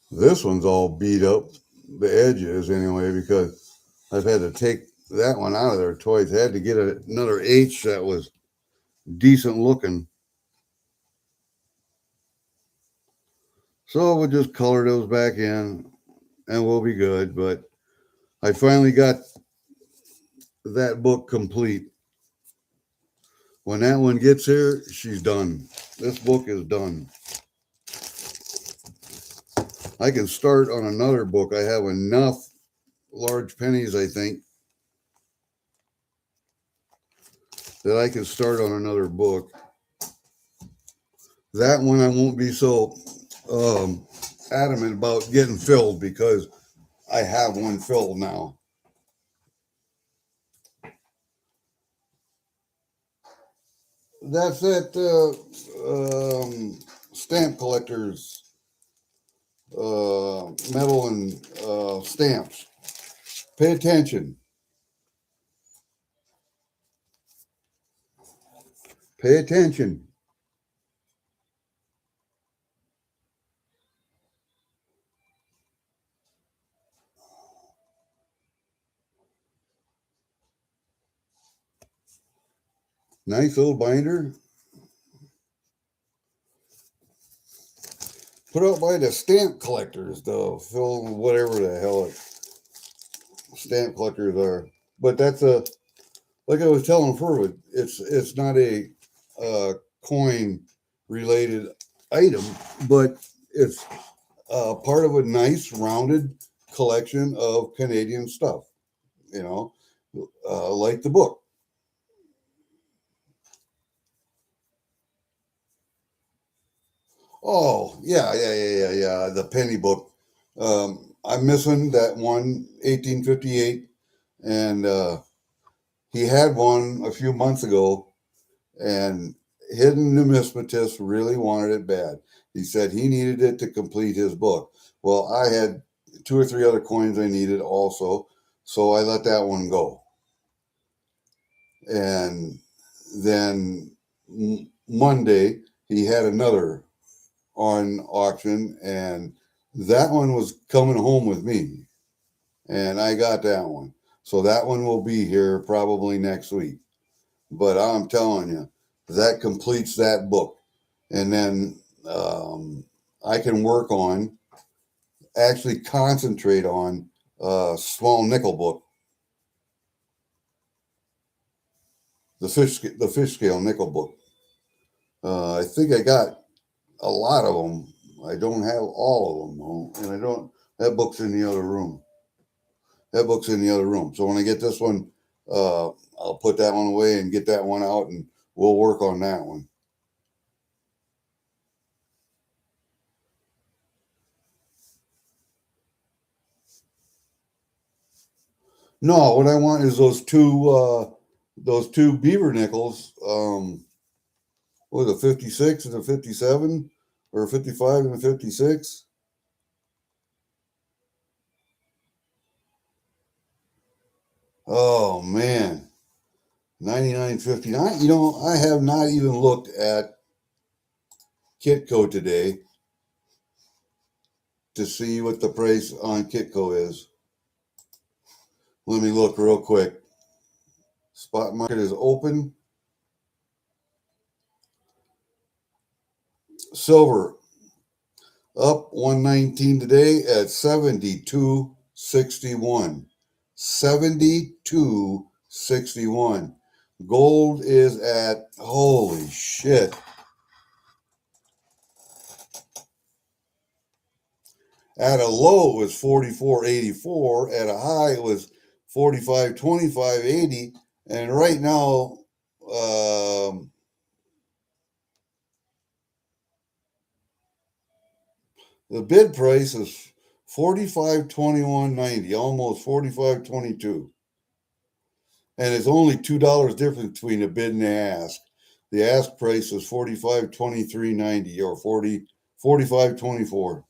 This one's all beat up, the edges anyway, because I've had to take that one out of there twice. I had to get another H that was decent looking. So we'll just color those back in and we'll be good. But I finally got that book complete. When that one gets here, she's done. This book is done. I can start on another book. I have enough large pennies, I think, that I can start on another book. That one I won't be so adamant about getting filled because I have one filled now. That's that stamp collectors, metal and stamps. Pay attention. Pay attention. Nice little binder. Put out by the stamp collectors, though. Fill whatever the hell stamp collectors are. But that's like I was telling Furwood, it's not a coin related item, but it's part of a nice rounded collection of Canadian stuff. You know, like the book. Oh, yeah. The penny book. I'm missing that one, 1858, and he had one a few months ago, and hidden numismatist really wanted it bad. He said he needed it to complete his book. Well, I had two or three other coins I needed also, so I let that one go. And then Monday, he had another on auction, and that one was coming home with me, and I got that one. So that one will be here probably next week. But I'm telling you, that completes that book, and then I can work on actually concentrate on small nickel book, the fish scale nickel book. I think I got a lot of them. I don't have all of them, and I don't. That book's in the other room. That book's in the other room. So when I get this one, I'll put that one away and get that one out, and we'll work on that one. No, what I want is those two beaver nickels. What was it, 56 and a 57, or 55 and a 56? Oh man, 99.59. You know, I have not even looked at Kitco today to see what the price on Kitco is. Let me look real quick. Spot market is open. Silver up 119 today at 72.61. 72.61. Gold is at, holy shit. At a low it was 44.84. At a high it was 45.25.80. And right now, the bid price is 45.21.90, almost 45.22. And it's only $2 difference between the bid and the ask. The ask price is 45.23.90 or 45.24.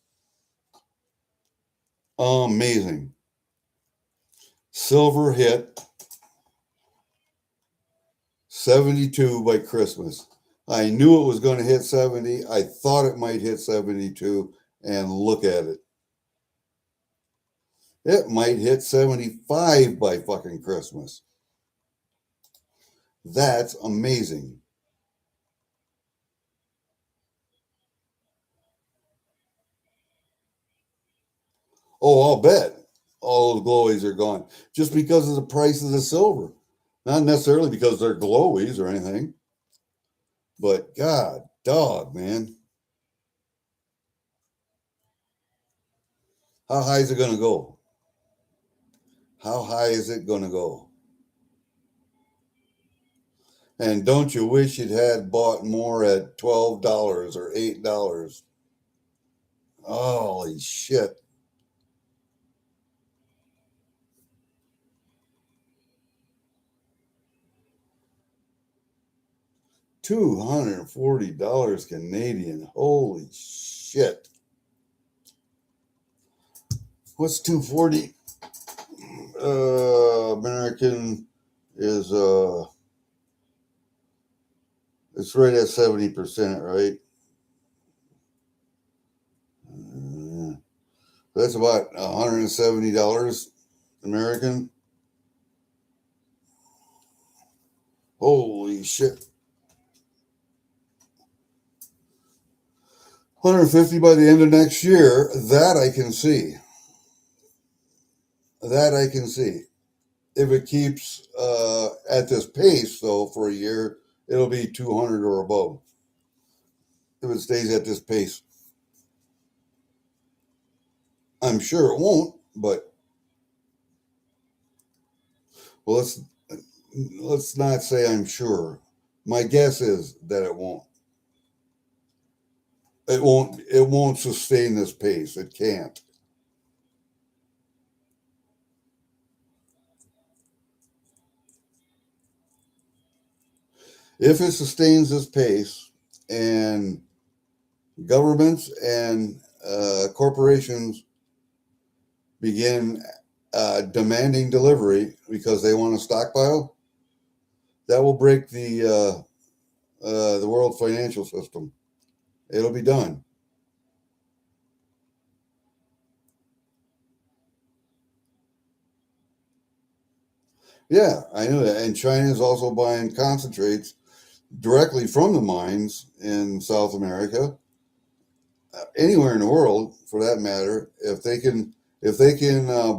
Amazing. Silver hit 72 by Christmas. I knew it was going to hit 70. I thought it might hit 72, and look at it. It might hit 75 by fucking Christmas. That's amazing. Oh, I'll bet all those glowies are gone just because of the price of the silver. Not necessarily because they're glowies or anything, but God, dog, man. How high is it going to go? How high is it going to go? And don't you wish you'd had bought more at $12 or $8? Holy shit. $240 Canadian. Holy shit. What's 240? American is it's right at 70%, right? That's about $170 American. Holy shit. 150 by the end of next year. That I can see. That I can see. If it keeps at this pace, though, for a year, it'll be 200 or above. If it stays at this pace, I'm sure it won't. But well, let's not say I'm sure. My guess is that it won't. It won't. It won't sustain this pace. It can't. If it sustains this pace, and governments and corporations begin demanding delivery because they want to stockpile, that will break the world financial system. It'll be done. Yeah, I know that. And China is also buying concentrates directly from the mines in South America, anywhere in the world for that matter. If they can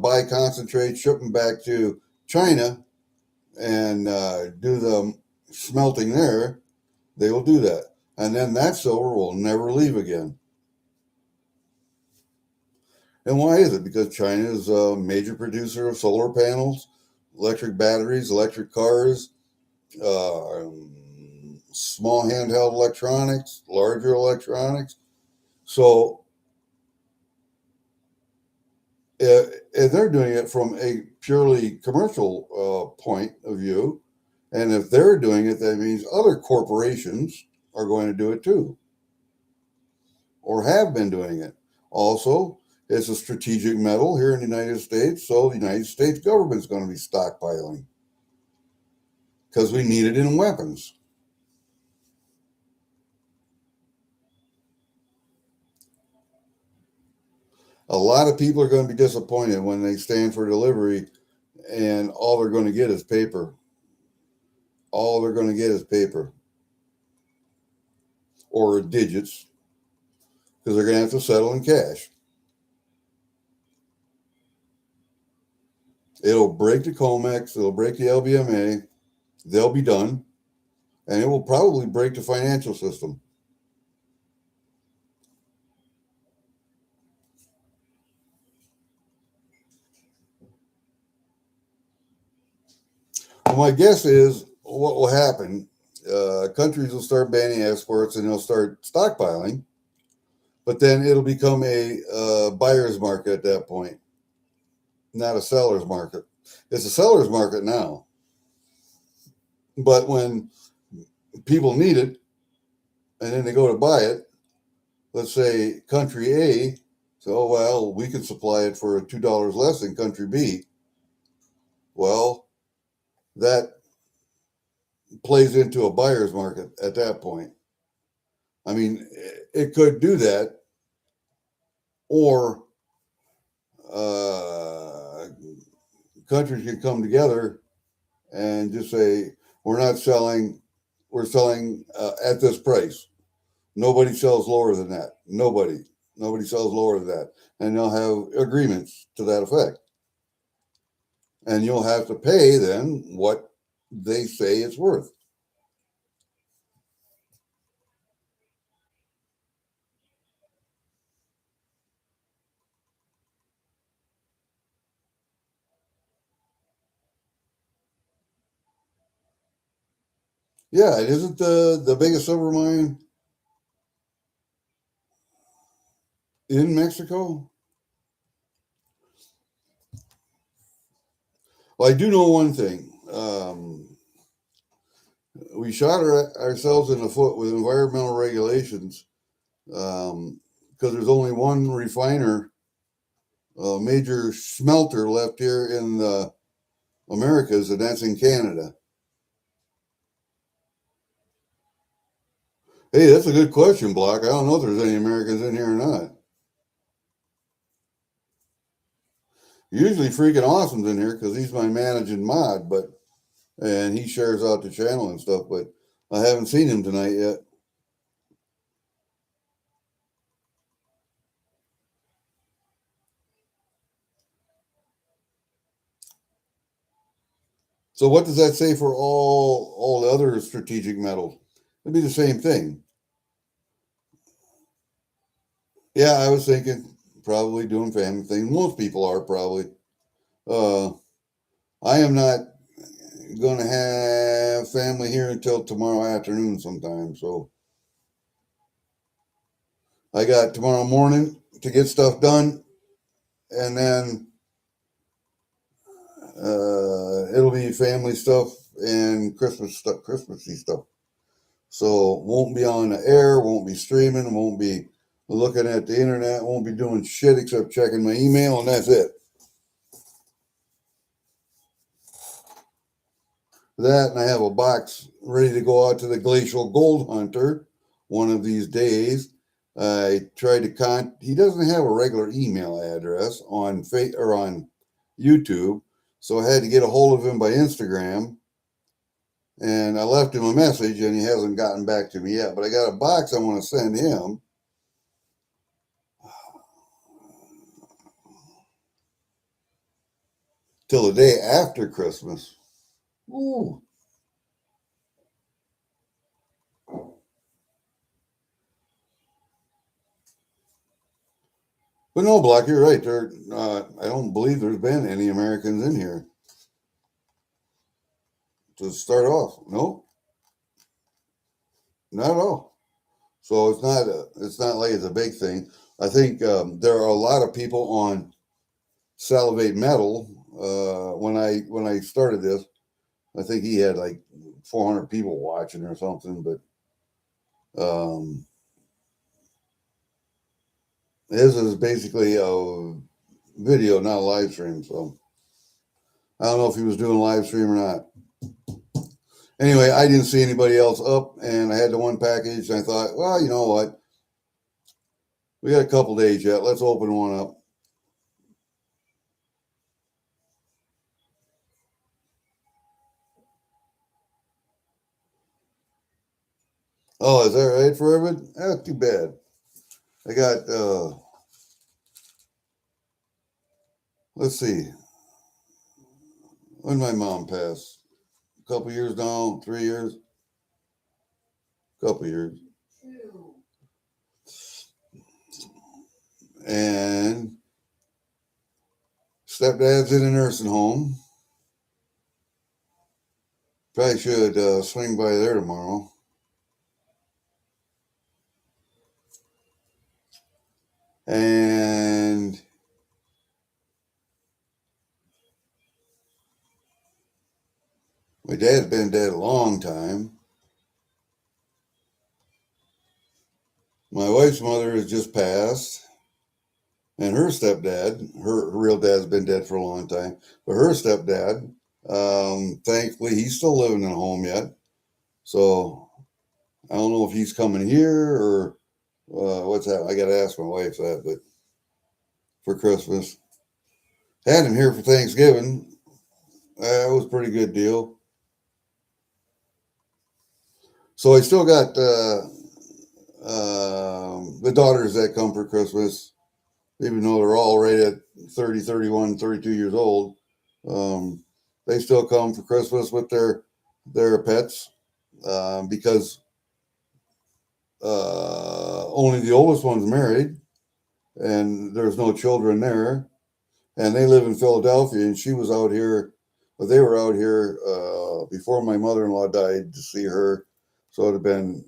buy concentrate, ship them back to China, and do the smelting there, they will do that. And then that silver will never leave again. And why is it? Because China is a major producer of solar panels, electric batteries, electric cars, small handheld electronics, larger electronics. So if they're doing it from a purely commercial point of view, and if they're doing it, that means other corporations are going to do it too, or have been doing it. Also, it's a strategic metal here in the United States, so the United States government is going to be stockpiling because we need it in weapons. A lot of people are going to be disappointed when they stand for delivery and all they're going to get is paper. All they're going to get is paper or digits because they're going to have to settle in cash. It'll break the COMEX, it'll break the LBMA, they'll be done, and it will probably break the financial system. Well, my guess is what will happen, countries will start banning exports and they'll start stockpiling, but then it'll become a buyer's market at that point, not a seller's market. It's a seller's market now. But when people need it and then they go to buy it, let's say country A, so oh, well, we can supply it for $2 less than country B. Well, that plays into a buyer's market at that point. I mean, it could do that, or countries could come together and just say, we're not selling, we're selling at this price. Nobody sells lower than that. Nobody sells lower than that. And they'll have agreements to that effect. And you'll have to pay then what they say it's worth. Yeah, it isn't the biggest silver mine in Mexico. Well, I do know one thing. We shot ourselves in the foot with environmental regulations because there's only one refiner, major smelter left here in the Americas, and that's in Canada. Hey, that's a good question, Block. I don't know if there's any Americans in here or not. Usually freaking Awesome's in here because he's my managing mod, and he shares out the channel and stuff, but I haven't seen him tonight yet. So what does that say for all the other strategic metals? It'd be the same thing. Yeah, I was thinking probably doing family things. Most people are probably. Uh, I am not going to have family here until tomorrow afternoon sometime. So I got tomorrow morning to get stuff done, and then it'll be family stuff and Christmas stuff, Christmassy stuff. So won't be on the air, won't be streaming, won't be looking at the internet, won't be doing shit except checking my email, and that's it. That, and I have a box ready to go out to the Glacial Gold Hunter one of these days. I tried to he doesn't have a regular email address on on YouTube, so I had to get a hold of him by Instagram. And I left him a message, and he hasn't gotten back to me yet. But I got a box I want to send him. Till the day after Christmas. Ooh. But no, Black, you're right. I don't believe there's been any Americans in here to start off. No, not at all. So it's not like it's a big thing. I think there are a lot of people on Salivate Metal. When I started this, I think he had like 400 people watching or something. But his is basically a video, not a live stream. So I don't know if he was doing a live stream or not. Anyway, I didn't see anybody else up, and I had the one package, and I thought, well, you know what? We got a couple days yet. Let's open one up. Oh, is that right for everybody? That's too bad. I got, let's see, when my mom passed? A couple years now, 3 years? Couple years. And stepdad's in a nursing home. Probably should swing by there tomorrow. And my dad's been dead a long time. My wife's mother has just passed. And her stepdad, her real dad's been dead for a long time, but her stepdad, thankfully, he's still living in a home yet. So I don't know if he's coming here or what's that. I got to ask my wife that, but for Christmas, had him here for Thanksgiving. That was a pretty good deal. So I still got the daughters that come for Christmas, even though they're all right at 30, 31, 32 years old. Um, they still come for Christmas with their pets because only the oldest one's married and there's no children there. And they live in Philadelphia, and she was out here, but they were out here before my mother-in-law died to see her. So it'd have been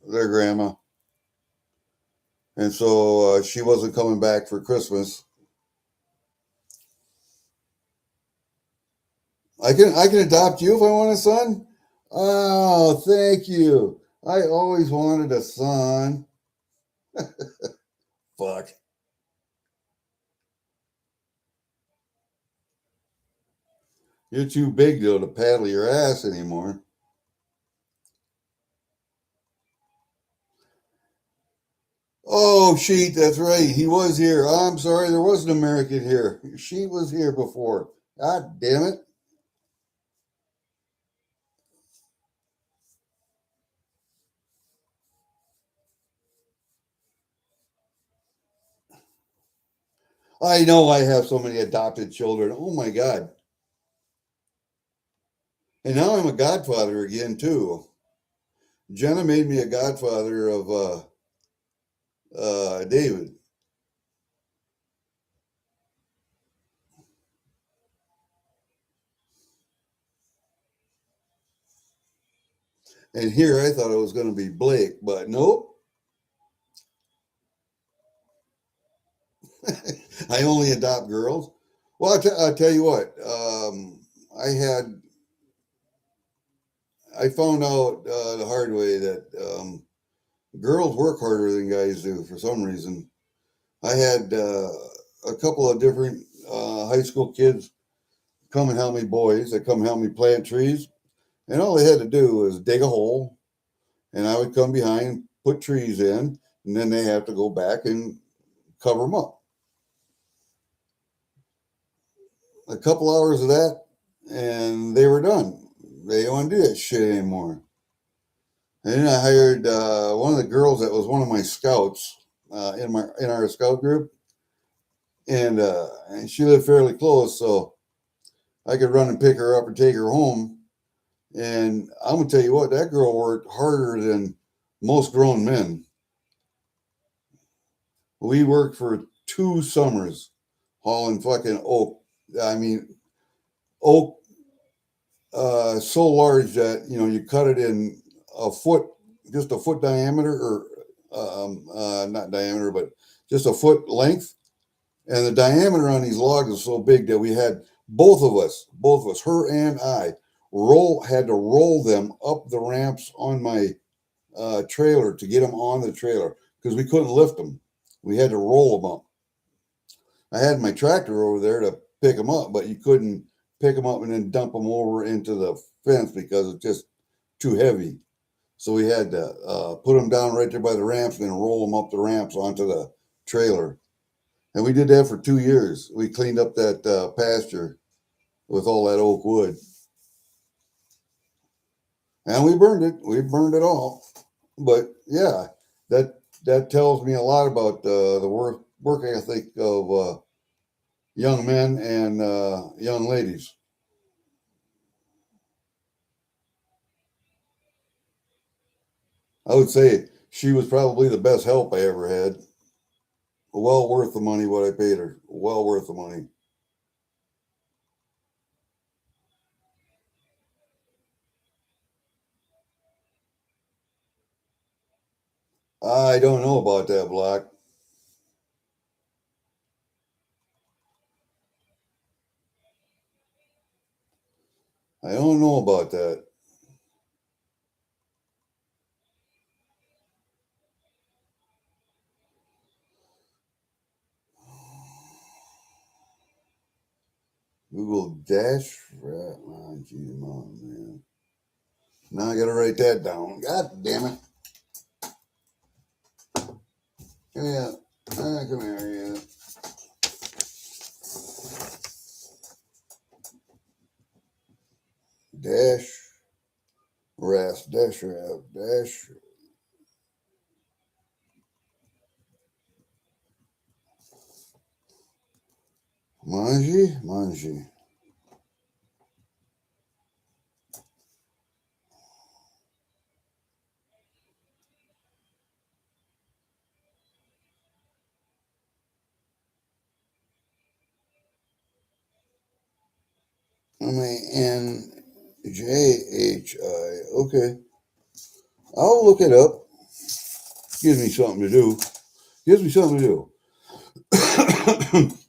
their grandma. And so she wasn't coming back for Christmas. I can adopt you if I want a son. Oh, thank you. I always wanted a son. Fuck. You're too big though to paddle your ass anymore. Oh, Sheet, that's right. He was here. I'm sorry, there was an American here. She was here before. God damn it. I know I have so many adopted children. Oh my God. And now I'm a godfather again, too. Jenna made me a godfather of David. And here I thought it was going to be Blake, but nope. I only adopt girls. Well, I'll tell you what. I had I found out the hard way that girls work harder than guys do for some reason. I had a couple of different high school kids come and help me, boys that come help me plant trees, and all they had to do was dig a hole, and I would come behind, put trees in, and then they have to go back and cover them up. A couple hours of that, and they were done. They don't want to do that shit anymore. And then I hired one of the girls that was one of my scouts in our scout group, and she lived fairly close, so I could run and pick her up and take her home. And I'm gonna tell you what, that girl worked harder than most grown men. We worked for 2 summers hauling fucking oak. I mean, oak so large that you cut it in a foot, just a foot diameter, or not diameter, but just a foot length. And the diameter on these logs is so big that we had both of us, her and I, had to roll them up the ramps on my trailer to get them on the trailer because we couldn't lift them. We had to roll them up. I had my tractor over there to pick them up, but you couldn't pick them up and then dump them over into the fence because it's just too heavy. So we had to put them down right there by the ramps and then roll them up the ramps onto the trailer. And we did that for 2 years. We cleaned up that pasture with all that oak wood, and we burned it. We burned it all. But yeah, that tells me a lot about the work ethic of young men and young ladies. I would say she was probably the best help I ever had. Well worth the money what I paid her. Well worth the money. I don't know about that, Block. I don't know about that. Google Dash Rat. Oh, geez, man. Now I got to write that down. God damn it. Yeah. Come here. Yeah. dash, ras, dash, ras, dash. Manji. Manjhi. Okay. I'll look it up. Gives me something to do.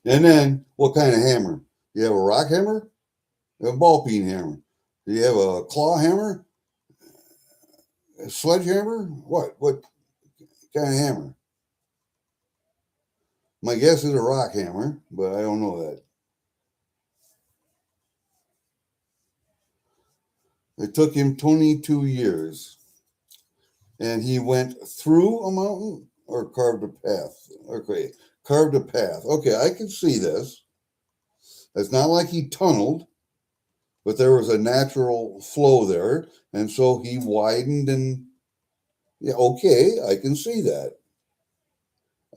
And then, what kind of hammer? You have a rock hammer? You have a ball peen hammer? Do you have a claw hammer? A sledgehammer? What? What kind of hammer? My guess is a rock hammer, but I don't know that. It took him 22 years. And he went through a mountain or carved a path. Okay, carved a path. Okay, I can see this. It's not like he tunneled, but there was a natural flow there. And so he widened and, yeah, okay, I can see that.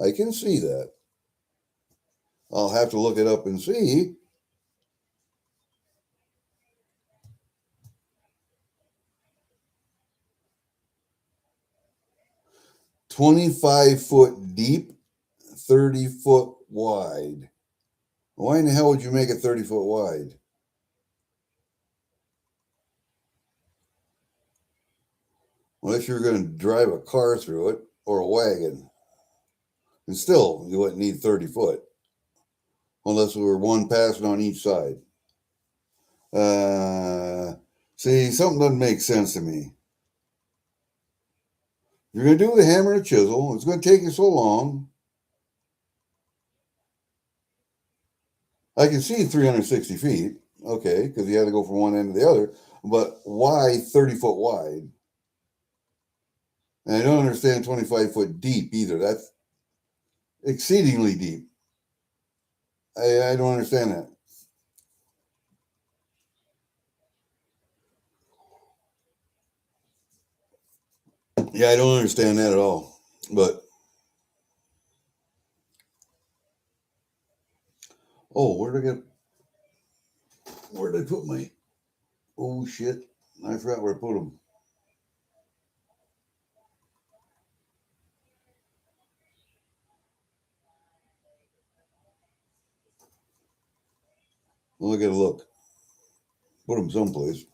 I can see that. I'll have to look it up and see. "25 foot deep, 30 foot wide." Why in the hell would you make it 30 foot wide? Unless you're going to drive a car through it or a wagon. And still, you wouldn't need 30 foot. Unless we were one passing on each side. See, something doesn't make sense to me. You're going to do the hammer and chisel. It's going to take you so long. I can see 360 feet, okay, because you had to go from one end to the other. But why 30 foot wide? And I don't understand 25 foot deep either. That's exceedingly deep. I don't understand that. Yeah, I don't understand that at all. But, oh, where did I put my, oh shit, I forgot where I put them. Well, I gotta look. Put them someplace.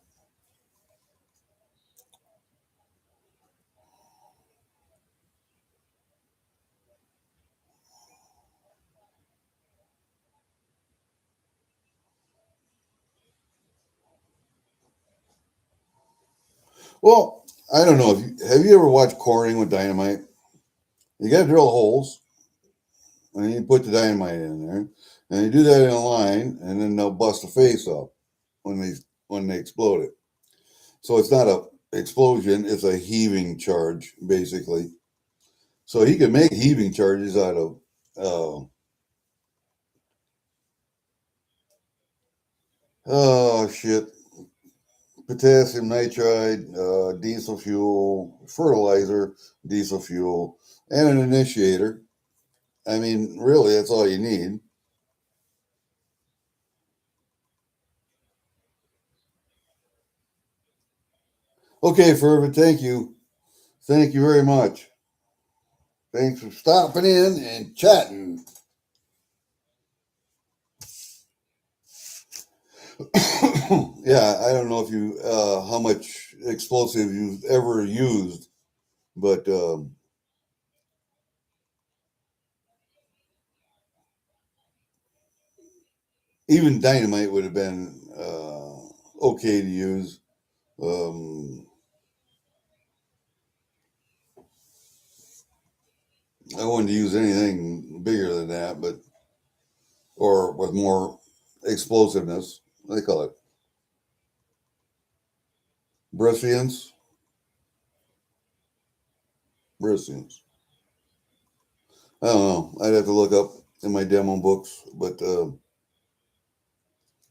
Well, I don't know if have you ever watched coring with dynamite? You got to drill holes, and you put the dynamite in there, and you do that in a line, and then they'll bust the face up when they explode it. So it's not a explosion; it's a heaving charge, basically. So he can make heaving charges out of oh shit, potassium nitride, diesel fuel, fertilizer, diesel fuel, and an initiator. I mean, really, that's all you need. Okay, Fervent, thank you. Thank you very much. Thanks for stopping in and chatting. Yeah, I don't know if you how much explosive you've ever used, but even dynamite would have been okay to use. Um, I wouldn't use anything bigger than that, but or with more explosiveness. What do they call it? Briscians. Briscians. I don't know. I'd have to look up in my demo books, but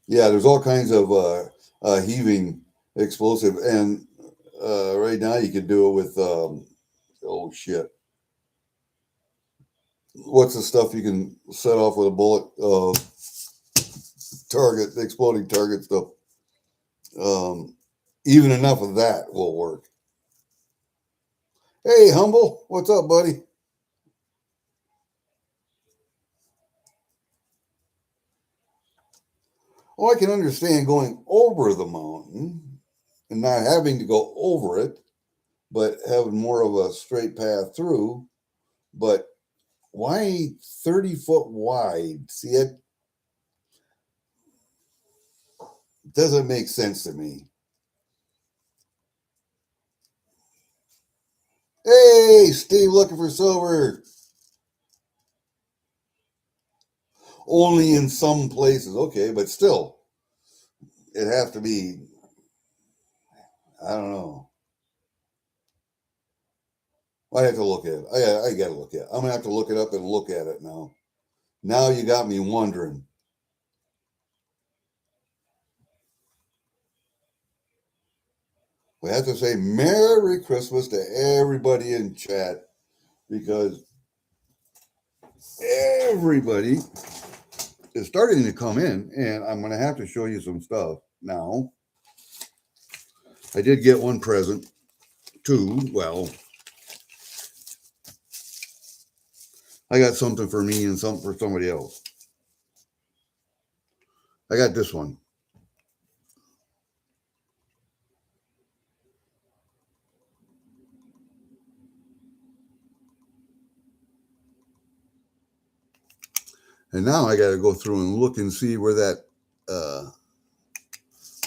yeah, there's all kinds of heaving explosive. And right now you could do it with, oh shit. What's the stuff you can set off with a bullet? Target, the exploding target stuff. Even enough of that will work. Hey, Humble, what's up, buddy? Well, I can understand going over the mountain and not having to go over it, but having more of a straight path through. But why 30 foot wide? See, it doesn't make sense to me. Hey, Steve, looking for silver. Only in some places. Okay, but still, it has to be, I don't know. I have to look at it. I got to look at it. I'm going to have to look it up and look at it now. Now you got me wondering. We have to say Merry Christmas to everybody in chat because everybody is starting to come in, and I'm going to have to show you some stuff now. I did get one present, too. Well, I got something for me and something for somebody else. I got this one. And now I got to go through and look and see where that,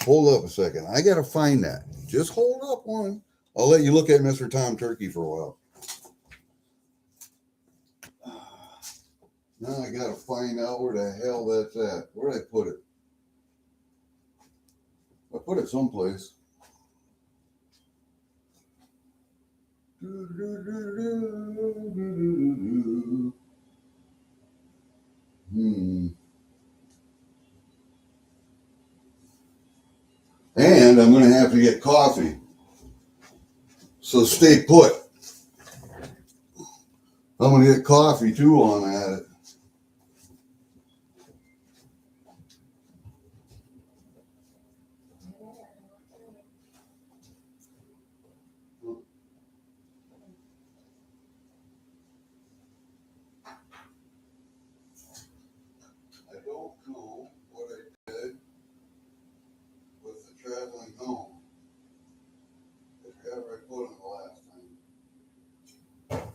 hold up a second. I got to find that. Just hold up one. I'll let you look at Mr. Tom Turkey for a while. Now I got to find out where the hell that's at. Where did I put it? I put it someplace. And I'm going to have to get coffee. So stay put. I'm going to get coffee too while I'm at it. I don't know what I did with the traveling home. Wherever I put them the last time.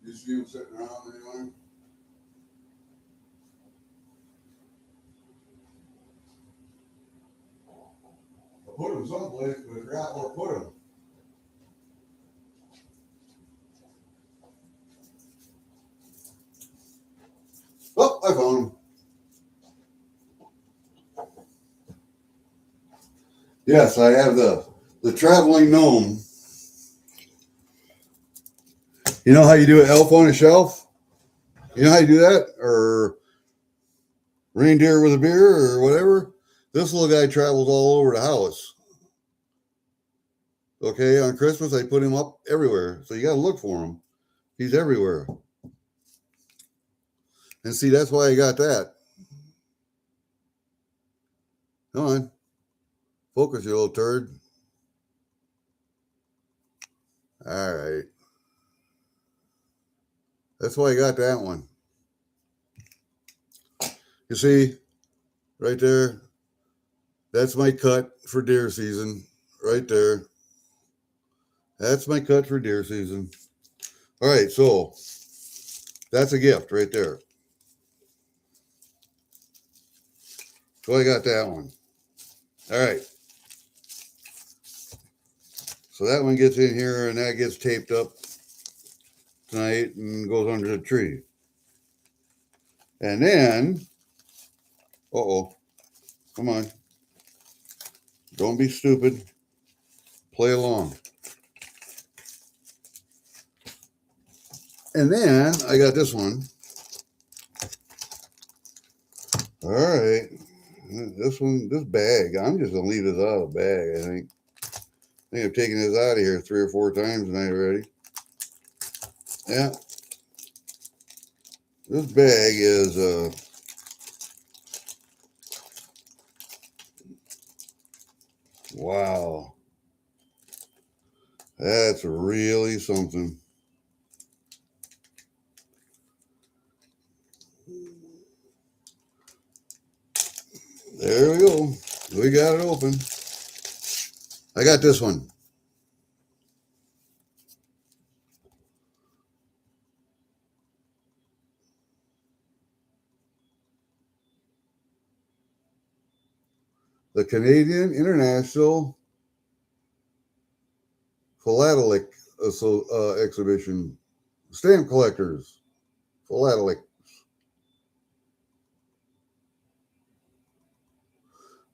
You see them sitting around anywhere? I put them someplace, but I forgot where I put them. Oh, I found them. Yes, I have the traveling gnome. You know how you do an elf on a shelf? You know how you do that? Or reindeer with a beer or whatever? This little guy travels all over the house. Okay, on Christmas, I put him up everywhere. So you got to look for him. He's everywhere. And see, that's why I got that. Come on. Focus, you little turd. All right. That's why I got that one. You see, right there, that's my cut for deer season. Right there. That's my cut for deer season. All right, so that's a gift right there. So I got that one. All right. So that one gets in here and that gets taped up tonight and goes under the tree. And then, come on. Don't be stupid. Play along. And then I got this one. All right. This bag, I'm just going to leave this out of the bag, I think. I think I've taken this out of here 3 or 4 times tonight already. Yeah. This bag is, wow. That's really something. There we go. We got it open. I got this one. The Canadian International Philatelic Exhibition. Stamp collectors. Philatelic.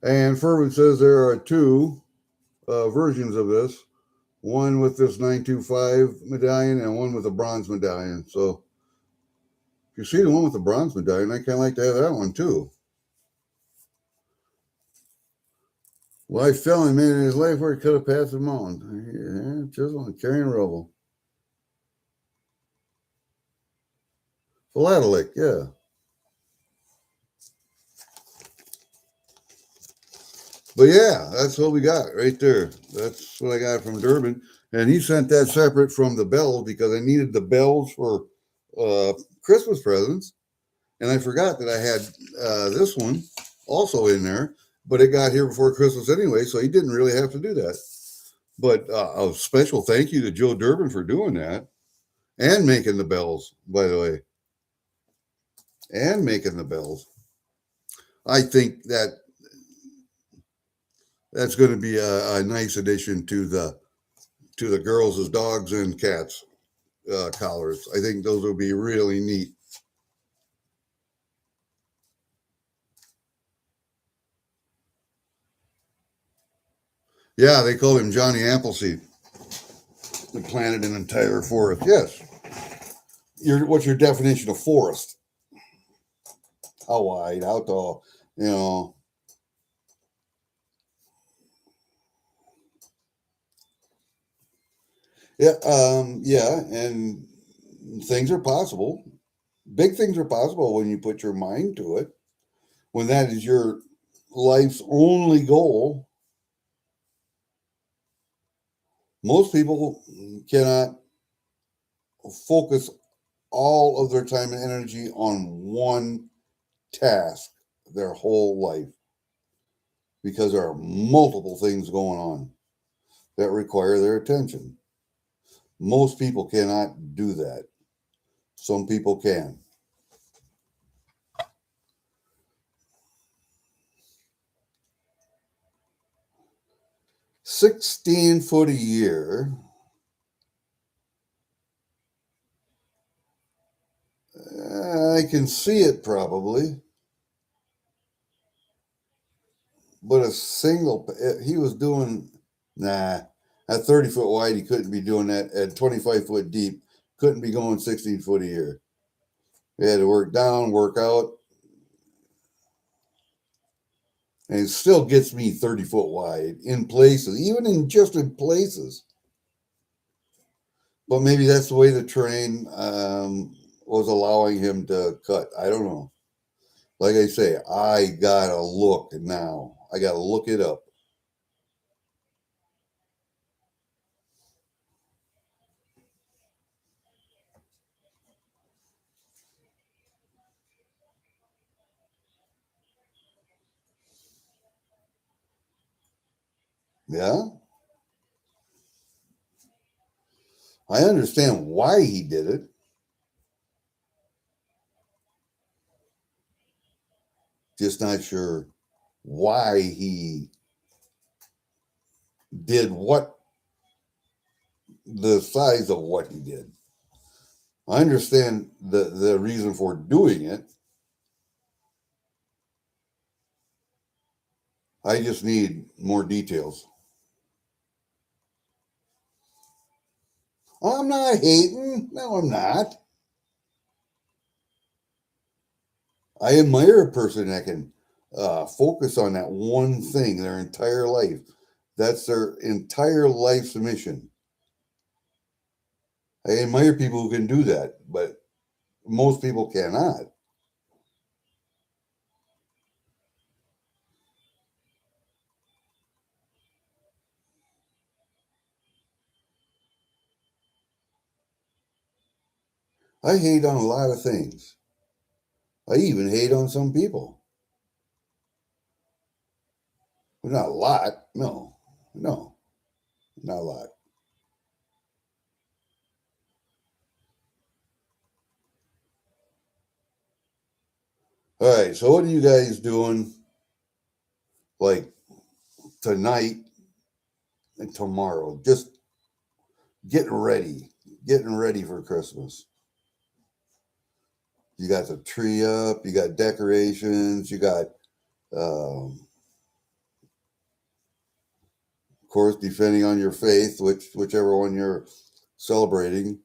And Furman says there are 2 versions of this. One with this 925 medallion and one with a bronze medallion. So if you see the one with the bronze medallion, I kind of like to have that one too. Life fell in man in his life where he could have passed the mountain. Yeah, chisel and carrying rubble. Philatelic, yeah. But yeah, that's what we got right there. That's what I got from Durbin. And he sent that separate from the bells because I needed the bells for Christmas presents. And I forgot that I had this one also in there, but it got here before Christmas anyway, so he didn't really have to do that. But a special thank you to Joe Durbin for doing that and making the bells, by the way, and making the bells. I think that's going to be a nice addition to the girls' dogs and cats collars. I think those will be really neat. Yeah, they call him Johnny Appleseed. They planted an entire forest. Yes. What's your definition of forest? How wide? How tall? You know. Yeah. Yeah. And things are possible. Big things are possible when you put your mind to it. When that is your life's only goal, most people cannot focus all of their time and energy on one task their whole life because there are multiple things going on that require their attention. Most people cannot do that. Some people can. 16 foot a year. I can see it probably, but a single, he was doing, nah, at 30 foot wide, he couldn't be doing that. At 25 foot deep, couldn't be going 16 foot a year. He had to work down, work out, and it still gets me 30 foot wide in places, even in places. But maybe that's the way the terrain was allowing him to cut. I don't know. Like I say, I gotta look now. I gotta look it up. Yeah, I understand why he did it. Just not sure why he did what the size of what he did. I understand the reason for doing it. I just need more details. I'm not hating. No, I'm not. I admire a person that can focus on that one thing their entire life. That's their entire life's mission. I admire people who can do that, but most people cannot. I hate on a lot of things. I even hate on some people. But not a lot. No, no, not a lot. All right. So what are you guys doing like tonight and tomorrow? Just getting ready, getting ready for Christmas. You got the tree up, you got decorations, you got, of course, depending on your faith, whichever one you're celebrating.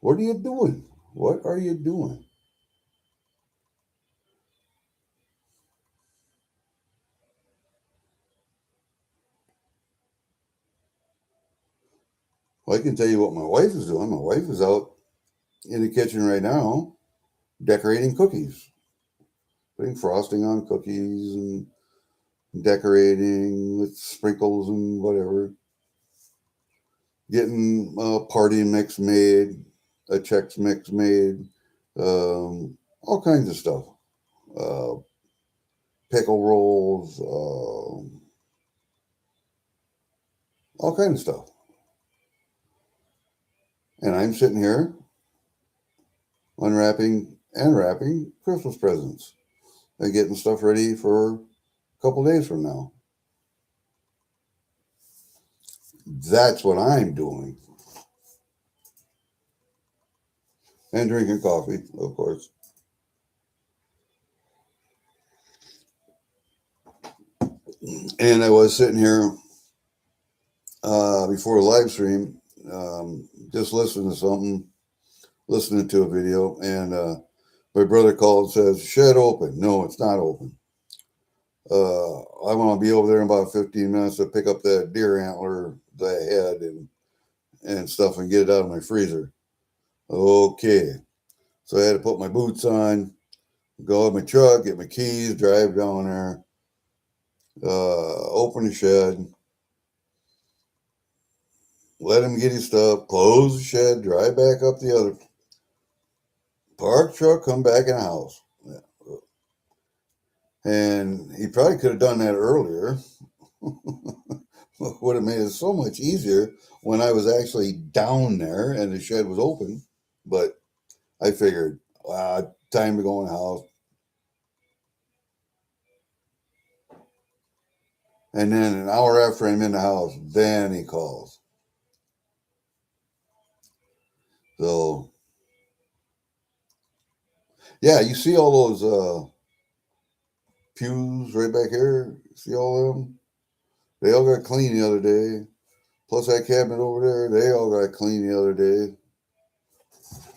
What are you doing? What are you doing? Well, I can tell you what my wife is doing. My wife is out in the kitchen right now decorating cookies, putting frosting on cookies and decorating with sprinkles and whatever, getting a party mix made, a Chex mix made, all kinds of stuff. Uh, Pickle rolls, all kinds of stuff. And I'm sitting here unwrapping and wrapping Christmas presents and getting stuff ready for a couple days from now. That's what I'm doing. And drinking coffee, of course. And I was sitting here before a live stream, just listening to something, listening to a video, and my brother called and says, "Shed open." No, it's not open. I'm going to be over there in about 15 minutes to pick up that deer antler that I had and stuff and get it out of my freezer. Okay. So I had to put my boots on, go in my truck, get my keys, drive down there, open the shed, let him get his stuff, close the shed, drive back up the other, park truck, come back in the house. And he probably could have done that earlier. Would have made it so much easier when I was actually down there and the shed was open. But I figured, time to go in the house. And then an hour after I'm in the house, then he calls. So, yeah, you see all those pews right back here? See all of them? They all got clean the other day. Plus that cabinet over there, they all got clean the other day.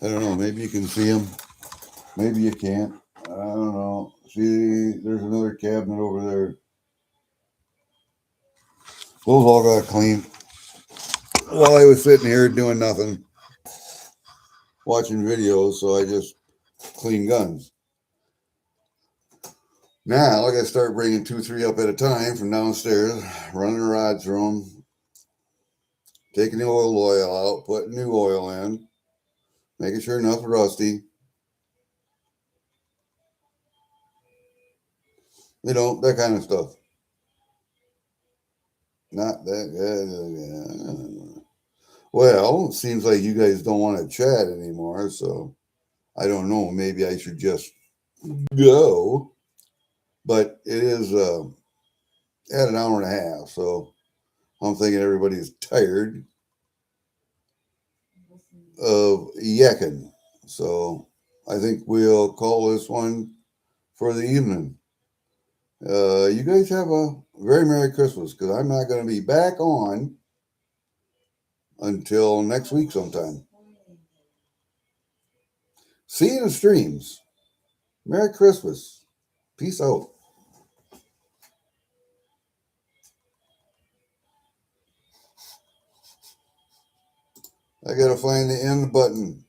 I don't know. Maybe you can see them. Maybe you can't. I don't know. See, there's another cabinet over there. Those all got clean. While I was sitting here doing nothing, watching videos, so I just clean guns. Now I got to start bringing 2, 3 up at a time from downstairs, running the rods through them, taking the oil out, putting new oil in, making sure nothing rusty. You know, that kind of stuff. Not that. Well, it seems like you guys don't want to chat anymore, so I don't know. Maybe I should just go. But it is at an hour and a half, so I'm thinking everybody's tired of yakking. So I think we'll call this one for the evening. You guys have a very Merry Christmas because I'm not going to be back on until next week sometime. See you in the streams. Merry Christmas. Peace out. I gotta find the end button.